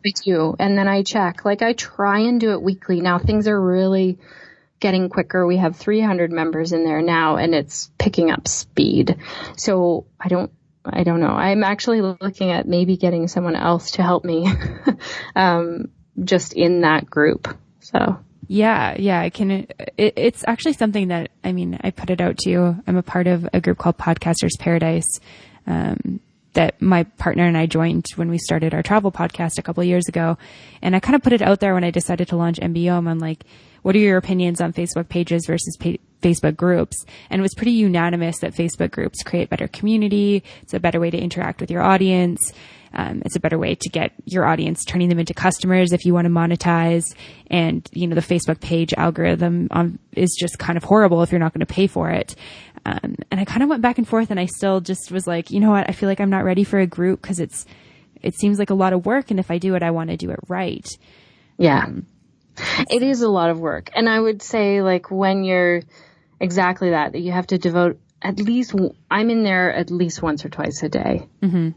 I do. And then I check. Like, I try and do it weekly. Now things are really getting quicker. We have 300 members in there now, and it's picking up speed. So I don't know. I'm actually looking at maybe getting someone else to help me just in that group. So yeah, I can. It's actually something that, I mean, I put it out to you. I'm a part of a group called Podcasters Paradise that my partner and I joined when we started our travel podcast a couple of years ago. And I kind of put it out there when I decided to launch MBOM. I'm like, what are your opinions on Facebook pages versus Facebook groups? And it was pretty unanimous that Facebook groups create better community. It's a better way to interact with your audience. It's a better way to get your audience, turning them into customers if you want to monetize. And, the Facebook page algorithm is just kind of horrible if you're not going to pay for it. And I kind of went back and forth, and I still just was like, you know what? I feel like I'm not ready for a group because it seems like a lot of work. And if I do it, I want to do it right. Yeah. It is a lot of work. And I would say, like, when you're exactly that you have to devote I'm in there at least once or twice a day. Mm-hmm.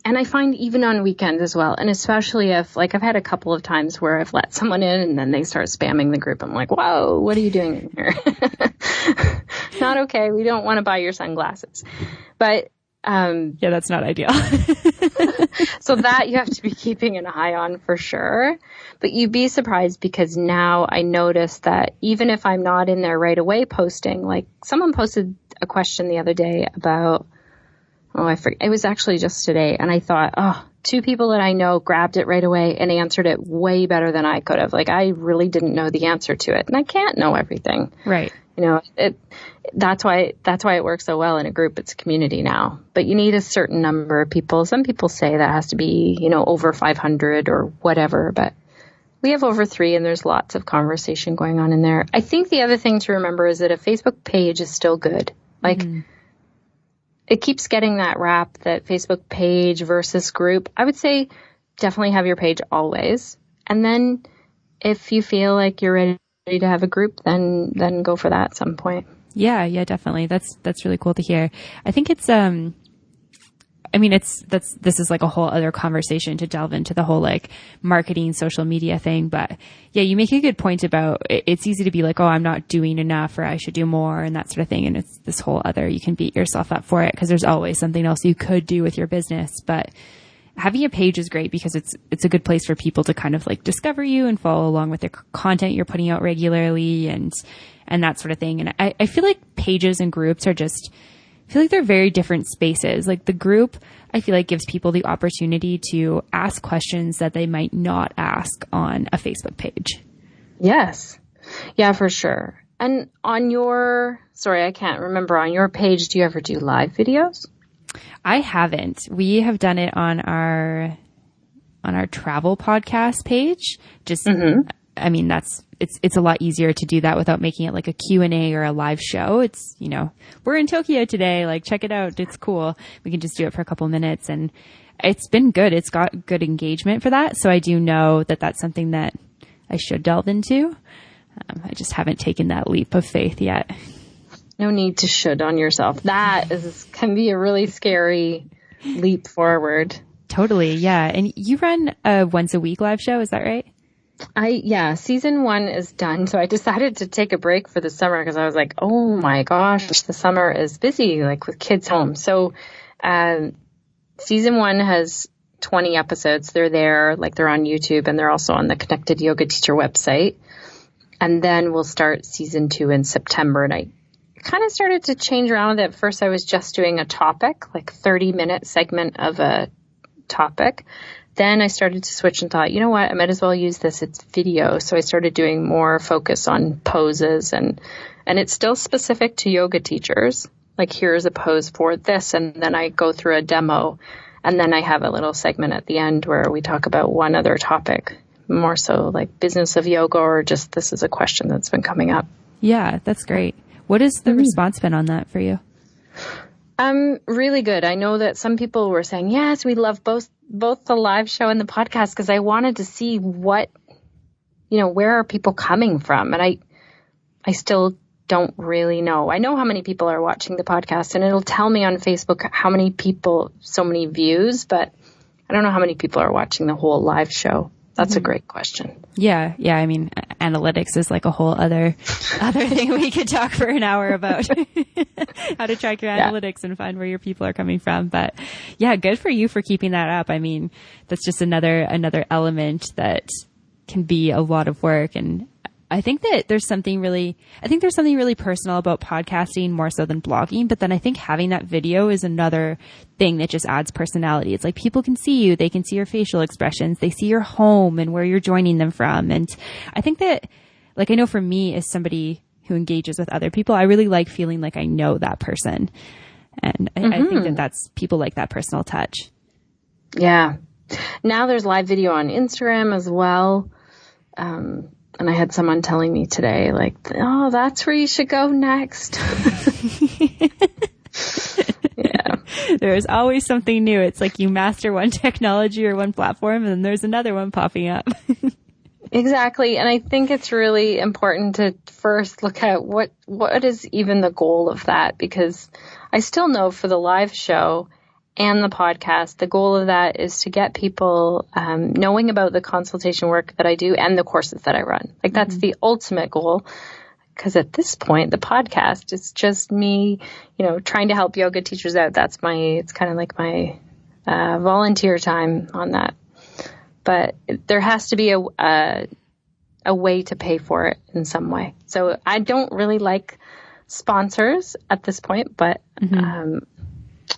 And I find even on weekends as well. And especially if, like, I've had a couple of times where I've let someone in and then they start spamming the group. I'm like, whoa, what are you doing in here? Not okay. We don't want to buy your sunglasses. But, yeah, that's not ideal. So that you have to be keeping an eye on for sure. But you'd be surprised, because now I notice that even if I'm not in there right away posting, like, someone posted a question the other day about, I forget. It was actually just today. And I thought, two people that I know grabbed it right away and answered it way better than I could have. Like, I really didn't know the answer to it. And I can't know everything. Right. That's why it works so well in a group. It's a community now. But you need a certain number of people. Some people say that has to be, over 500 or whatever. But we have over 3, and there's lots of conversation going on in there. I think the other thing to remember is that a Facebook page is still good. Like, mm-hmm. It keeps getting that rap that Facebook page versus group. I would say definitely have your page always. And then if you feel like you're ready to have a group, then go for that at some point. Yeah, definitely. That's really cool to hear. I think it's, this is like a whole other conversation to delve into the whole like marketing, social media thing. But yeah, you make a good point about it's easy to be like, oh, I'm not doing enough, or I should do more, and that sort of thing. And it's this whole other, you can beat yourself up for it because there's always something else you could do with your business. But having a page is great because it's a good place for people to kind of like discover you and follow along with the content you're putting out regularly and that sort of thing. And I feel like pages and groups are I feel like they're very different spaces. Like the group, I feel like gives people the opportunity to ask questions that they might not ask on a Facebook page. Yes. Yeah, for sure. And on your page, do you ever do live videos? I haven't. We have done it on our travel podcast page. Just, mm-hmm. I mean, it's a lot easier to do that without making it like a Q&A or a live show. It's, you know, we're in Tokyo today, like check it out. It's cool. We can just do it for a couple minutes, and it's been good. It's got good engagement for that. So I do know that that's something that I should delve into. I just haven't taken that leap of faith yet. No need to should on yourself. Can be a really scary leap forward. Totally. Yeah. And you run a once a week live show. Is that right? Season 1 is done. So I decided to take a break for the summer because I was like, oh my gosh, the summer is busy, like with kids home. So, season 1 has 20 episodes. They're there, like they're on YouTube, and they're also on the Connected Yoga Teacher website. And then we'll start season 2 in September. And I kind of started to change around with it. At first I was just doing a topic, like 30-minute segment of a topic. Then I started to switch and thought, you know what, I might as well use this. It's video. So I started doing more focus on poses, and it's still specific to yoga teachers. Like, here's a pose for this. And then I go through a demo, and then I have a little segment at the end where we talk about one other topic, more so like business of yoga, or just this is a question that's been coming up. Yeah, that's great. What has the response been on that for you? Really good. I know that some people were saying, yes, we love both the live show and the podcast, because I wanted to see what, where are people coming from? And I still don't really know. I know how many people are watching the podcast, and it'll tell me on Facebook how many people, so many views, but I don't know how many people are watching the whole live show. That's a great question. Yeah. I mean, analytics is like a whole other thing we could talk for an hour about. How to track your analytics and find where your people are coming from. But yeah, good for you for keeping that up. I mean, that's just another element that can be a lot of work. And I think that there's something really personal about podcasting more so than blogging. But then I think having that video is another thing that just adds personality. It's like people can see you, they can see your facial expressions, they see your home and where you're joining them from. And I think that, like, I know for me as somebody who engages with other people, I really like feeling like I know that person. And I think that that's people like that personal touch. Yeah. Now there's live video on Instagram as well. And I had someone telling me today, like, oh, that's where you should go next. Yeah. There's always something new. It's like you master one technology or one platform, and then there's another one popping up. Exactly. And I think it's really important to first look at what is even the goal of that, because I still know for the live show and the podcast, the goal of that is to get people knowing about the consultation work that I do and the courses that I run. Like, that's the ultimate goal. Because at this point, the podcast is just me, trying to help yoga teachers out. It's kind of like my volunteer time on that. But there has to be a way to pay for it in some way. So I don't really like sponsors at this point, but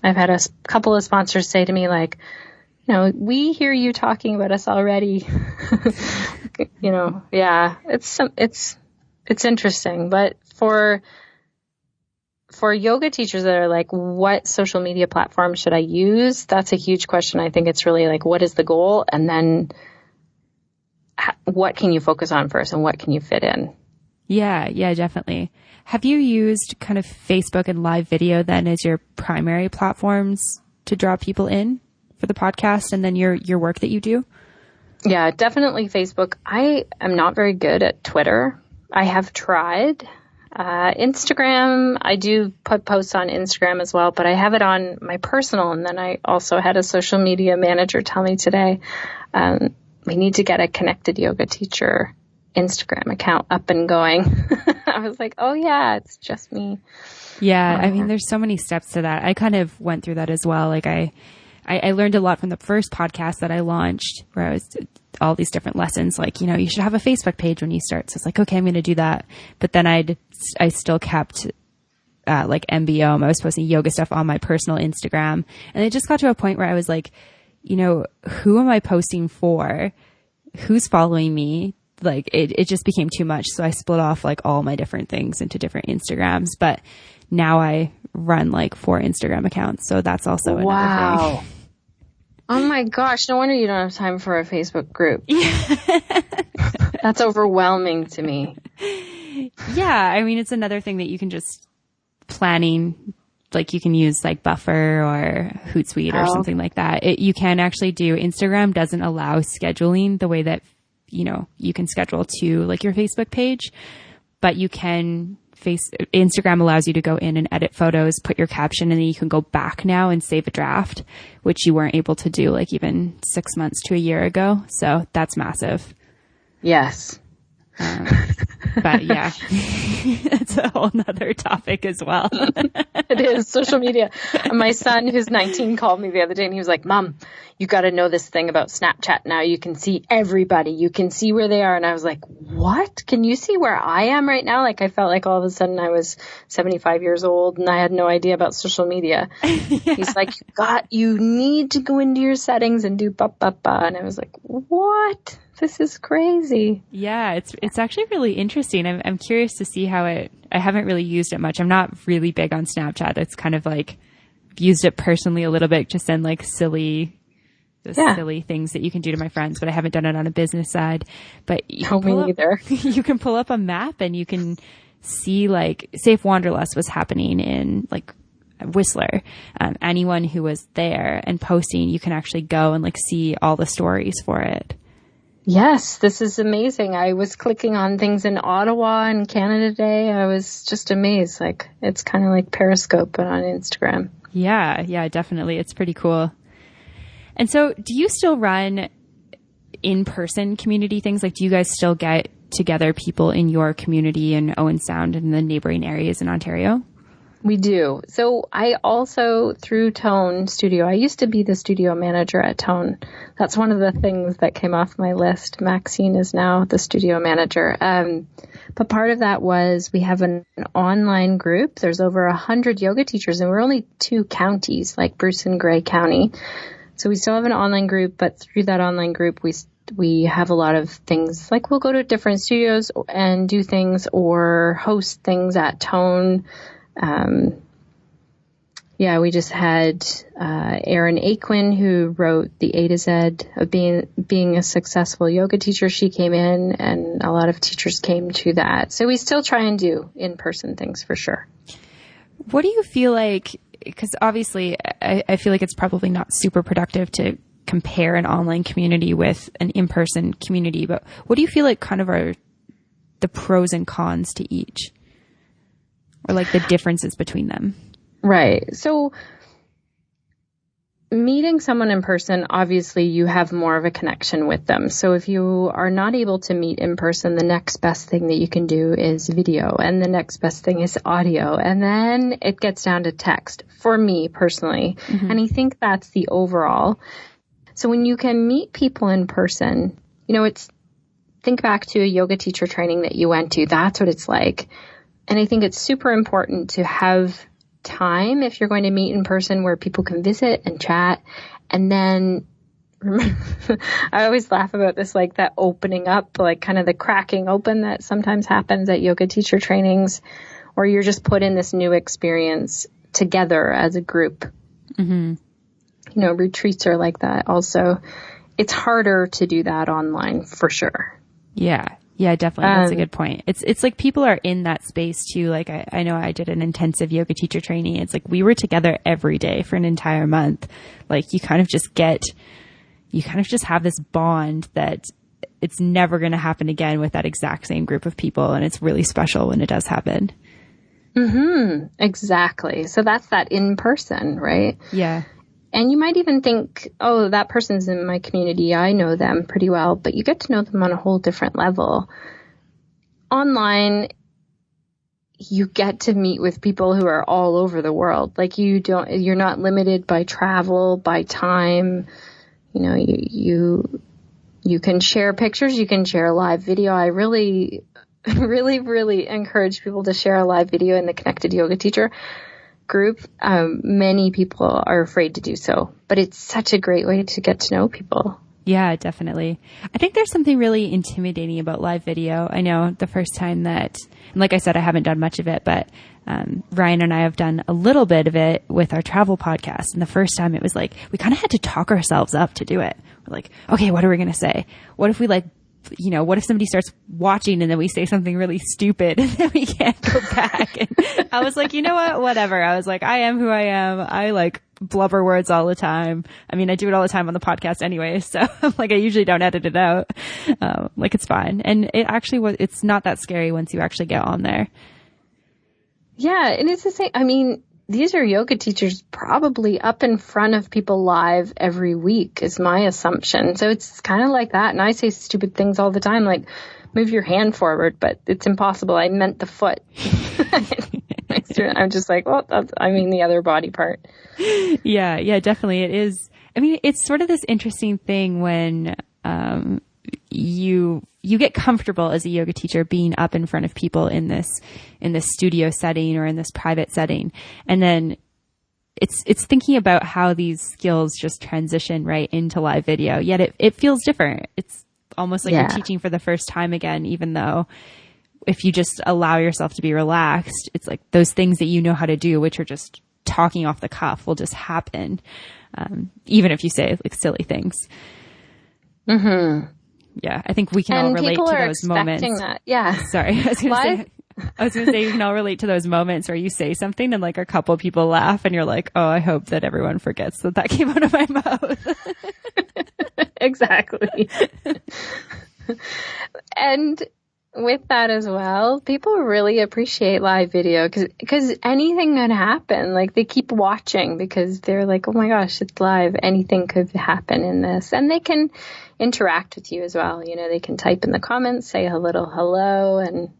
I've had a couple of sponsors say to me, like, we hear you talking about us already. Yeah, it's interesting. But for yoga teachers that are like, what social media platform should I use? That's a huge question. I think it's really like, what is the goal? And then what can you focus on first, and what can you fit in? Yeah, definitely. Have you used kind of Facebook and live video then as your primary platforms to draw people in for the podcast and then your work that you do? Yeah, definitely Facebook. I am not very good at Twitter. I have tried. Instagram, I do put posts on Instagram as well, but I have it on my personal. And then I also had a social media manager tell me today, we need to get a Connected Yoga Teacher Instagram account up and going. I was like, oh yeah, it's just me. Yeah. I mean, there's so many steps to that. I kind of went through that as well. Like I learned a lot from the first podcast that I launched, where I was all these different lessons. Like, you should have a Facebook page when you start. So it's like, okay, I'm going to do that. But then I still kept, like MBOM. I was posting yoga stuff on my personal Instagram. And it just got to a point where I was like, who am I posting for? Who's following me? Like it just became too much. So I split off like all my different things into different Instagrams, but now I run like 4 Instagram accounts. So that's also another thing. Oh my gosh. No wonder you don't have time for a Facebook group. That's overwhelming to me. Yeah. I mean, it's another thing that you can just planning, like you can use like Buffer or Hootsuite or something like that. You can actually do, Instagram doesn't allow scheduling the way that, you know, you can schedule to like your Facebook page, but you can Instagram allows you to go in and edit photos, put your caption, and then you can go back now and save a draft, which you weren't able to do like even 6 months to a year ago. So that's massive. Yes. But yeah, it's a whole nother topic as well. It is social media. My son, who's 19, called me the other day and he was like, Mom, you got to know this thing about Snapchat now. You can see everybody. You can see where they are. And I was like, what? Can you see where I am right now? Like I felt like all of a sudden I was 75 years old and I had no idea about social media. Yeah. He's like, you need to go into your settings and do ba. And I was like, what? This is crazy. Yeah, it's actually really interesting. I'm curious to see how I haven't really used it much. I'm not really big on Snapchat. It's kind of like used it personally a little bit to send like silly things that you can do to my friends, but I haven't done it on a business side. But you can pull up a map and you can see like, say if Wanderlust was happening in like Whistler, anyone who was there and posting, you can actually go and like see all the stories for it. Yes, this is amazing. I was clicking on things in Ottawa and Canada Day. I was just amazed. Like, it's kind of like Periscope, but on Instagram. Yeah, definitely. It's pretty cool. And so do you still run in-person community things? Like, do you guys still get together people in your community in Owen Sound and the neighboring areas in Ontario? We do. So I also, through Tone Studio, I used to be the studio manager at Tone. That's one of the things that came off my list. Maxine is now the studio manager. But part of that was we have an online group. There's over 100 yoga teachers, and we're only 2 counties, like Bruce and Grey County. So we still have an online group, but through that online group, we have a lot of things, like we'll go to different studios and do things or host things at Tone. We just had Erin Aquin, who wrote the A to Z of being a successful yoga teacher. She came in, and a lot of teachers came to that. So we still try and do in-person things for sure. What do you feel like, because obviously I feel like it's probably not super productive to compare an online community with an in-person community, but what do you feel like kind of are the pros and cons to each? Or like the differences between them? Right. So meeting someone in person, obviously you have more of a connection with them. So if you are not able to meet in person, the next best thing that you can do is video, and the next best thing is audio. And then it gets down to text for me personally. Mm-hmm. And I think that's the overall. So when you can meet people in person, you know, think back to a yoga teacher training that you went to. That's what it's like. And I think it's super important to have time if you're going to meet in person where people can visit and chat. And then I always laugh about this, like that opening up, like kind of the cracking open that sometimes happens at yoga teacher trainings, or you're just put in this new experience together as a group. Mm-hmm. You know, retreats are like that also. It's harder to do that online for sure. Yeah, definitely. That's a good point. It's like people are in that space too. Like I know I did an intensive yoga teacher training. It's like we were together every day for an entire month. Like you kind of just have this bond that it's never going to happen again with that exact same group of people. And it's really special when it does happen. Mm-hmm. Exactly. So that's that in person, right? Yeah. And you might even think, oh, that person's in my community. I know them pretty well, but you get to know them on a whole different level. Online, you get to meet with people who are all over the world. Like you're not limited by travel, by time. You know, you can share pictures, you can share live video. I really, really, really encourage people to share a live video in the Connected Yoga Teacher group. Many people are afraid to do so, but it's such a great way to get to know people. Yeah, definitely. I think there's something really intimidating about live video. I know the first time that, and like I said, I haven't done much of it, but Ryan and I have done a little bit of it with our travel podcast. And the first time it was like, we kind of had to talk ourselves up to do it. We're like, okay, what are we going to say? What if we like what if somebody starts watching and then we say something really stupid and then we can't go back? And I was like, you know what? Whatever. I was like, I am who I am. I like blubber words all the time. I mean, I do it all the time on the podcast anyway. So like, I usually don't edit it out. Like it's fine. And it actually it's not that scary once you actually get on there. Yeah. And it's the same. I mean, these are yoga teachers probably up in front of people live every week is my assumption. So it's kind of like that. And I say stupid things all the time, like move your hand forward, but it's impossible. I meant the foot. I'm just like, well, I mean the other body part. Yeah, definitely. It is. I mean, it's sort of this interesting thing when, you get comfortable as a yoga teacher being up in front of people in this studio setting or in this private setting. And then it's thinking about how these skills just transition right into live video. Yet it feels different. It's almost like you're teaching for the first time again, even though if you just allow yourself to be relaxed, it's like those things that you know how to do, which are just talking off the cuff, will just happen. Even if you say like silly things. Mm-hmm. Yeah, I think we can all relate to those moments. That. Yeah. Sorry, I was going to say we can all relate to those moments where you say something and like a couple people laugh and you're like, oh, I hope that everyone forgets that came out of my mouth. Exactly. And with that as well, people really appreciate live video because anything could happen. Like they keep watching because they're like, oh my gosh, it's live. Anything could happen in this. And they can interact with you as well. They can type in the comments, say a little hello and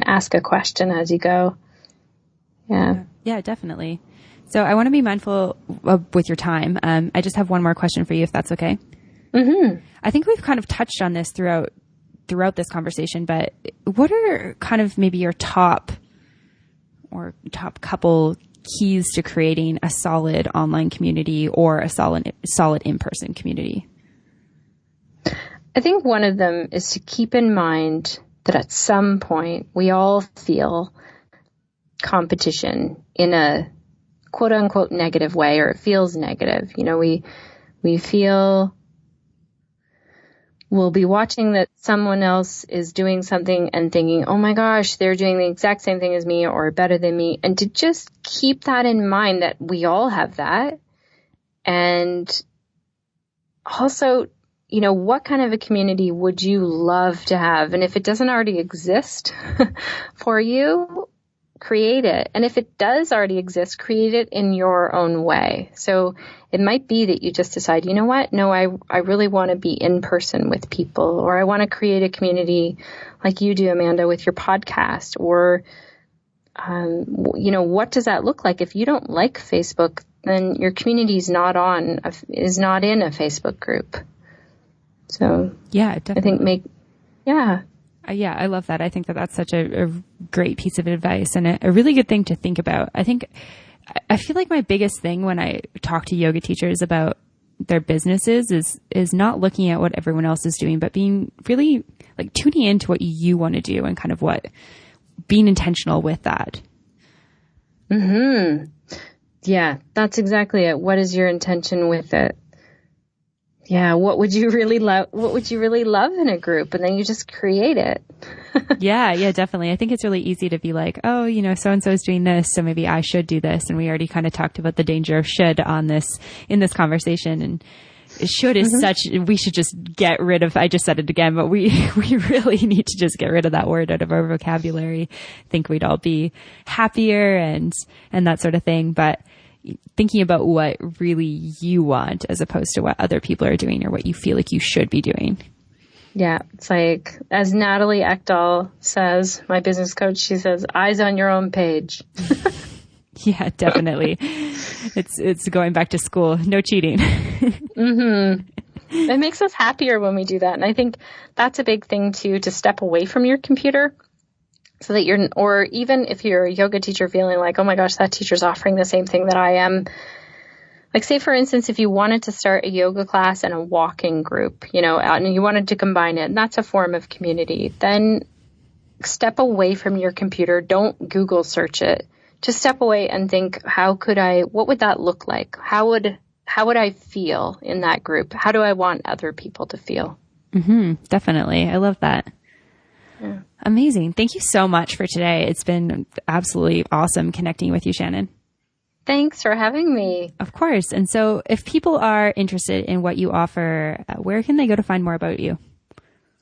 ask a question as you go. Yeah. Yeah, definitely. So I want to be mindful with your time. I just have one more question for you, if that's okay. Mm-hmm. I think we've kind of touched on this throughout this conversation, but what are kind of maybe your top couple keys to creating a solid online community or a solid in-person community? I think one of them is to keep in mind that at some point we all feel competition in a quote unquote negative way, or it feels negative. We feel we'll be watching that someone else is doing something and thinking, oh my gosh, they're doing the exact same thing as me or better than me. And to just keep that in mind that we all have that. And also, what kind of a community would you love to have? And if it doesn't already exist for you, create it. And if it does already exist, create it in your own way. So it might be that you just decide, you know what? No, I really want to be in person with people, or I want to create a community like you do, Amanda, with your podcast, or, what does that look like? If you don't like Facebook, then your community is not in a Facebook group. So yeah, definitely. Yeah, I love that. I think that that's such a great piece of advice and a really good thing to think about. I feel like my biggest thing when I talk to yoga teachers about their businesses is not looking at what everyone else is doing, but being really like tuning into what you want to do and kind of being intentional with that. Mm-hmm. Yeah, that's exactly it. What is your intention with it? Yeah, what would you really love? What would you really love in a group? And then you just create it. Yeah, definitely. I think it's really easy to be like, oh, so-and-so is doing this, so maybe I should do this. And we already kind of talked about the danger of should in this conversation. And should is we should just get rid of, I just said it again, but we really need to just get rid of that word out of our vocabulary. I think we'd all be happier and that sort of thing. But thinking about what really you want as opposed to what other people are doing or what you feel like you should be doing. Yeah. It's like, as Natalie Ekdahl says, my business coach, she says, eyes on your own page. Yeah, definitely. It's going back to school. No cheating. Mm-hmm. It makes us happier when we do that. And I think that's a big thing too, to step away from your computer. So that or even if you're a yoga teacher feeling like, oh my gosh, that teacher's offering the same thing that I am. Like say, for instance, if you wanted to start a yoga class and a walking group, and you wanted to combine it, and that's a form of community, then step away from your computer. Don't Google search it. Just step away and think, what would that look like? How would I feel in that group? How do I want other people to feel? Definitely. I love that. Yeah. Amazing. Thank you so much for today. It's been absolutely awesome connecting with you, Shannon. Thanks for having me. Of course. And so if people are interested in what you offer, where can they go to find more about you?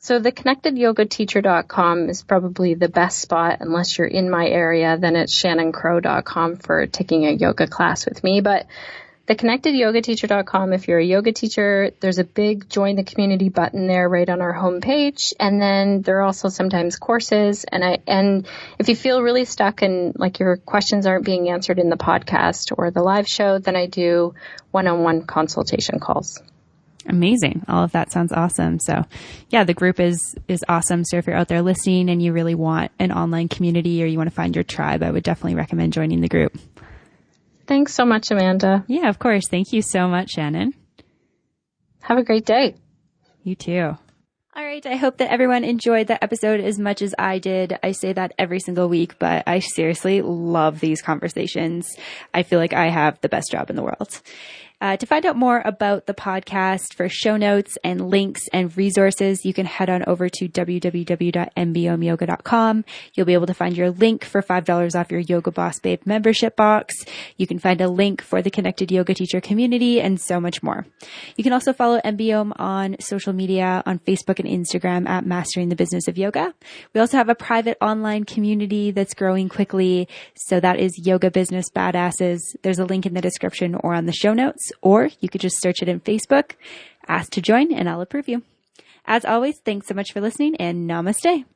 So the connectedyogateacher.com is probably the best spot. Unless you're in my area, then it's shannoncrow.com for taking a yoga class with me. But the connectedyogateacher.com, if you're a yoga teacher, there's a big join the community button there right on our homepage. And then there are also sometimes courses. And if you feel really stuck and like your questions aren't being answered in the podcast or the live show, then I do one-on-one consultation calls. Amazing. All of that sounds awesome. So yeah, the group is awesome. So if you're out there listening and you really want an online community or you want to find your tribe, I would definitely recommend joining the group. Thanks so much, Amanda. Yeah, of course. Thank you so much, Shannon. Have a great day. You too. All right. I hope that everyone enjoyed that episode as much as I did. I say that every single week, but I seriously love these conversations. I feel like I have the best job in the world. To find out more about the podcast, for show notes and links and resources, you can head on over to www.mbomyoga.com. You'll be able to find your link for $5 off your Yoga Boss Babe membership box. You can find a link for the Connected Yoga Teacher community and so much more. You can also follow MBOM on social media on Facebook and Instagram at Mastering the Business of Yoga. We also have a private online community that's growing quickly. So that is Yoga Business Badasses. There's a link in the description or on the show notes. Or you could just search it in Facebook, ask to join, and I'll approve you. As always, thanks so much for listening, and namaste.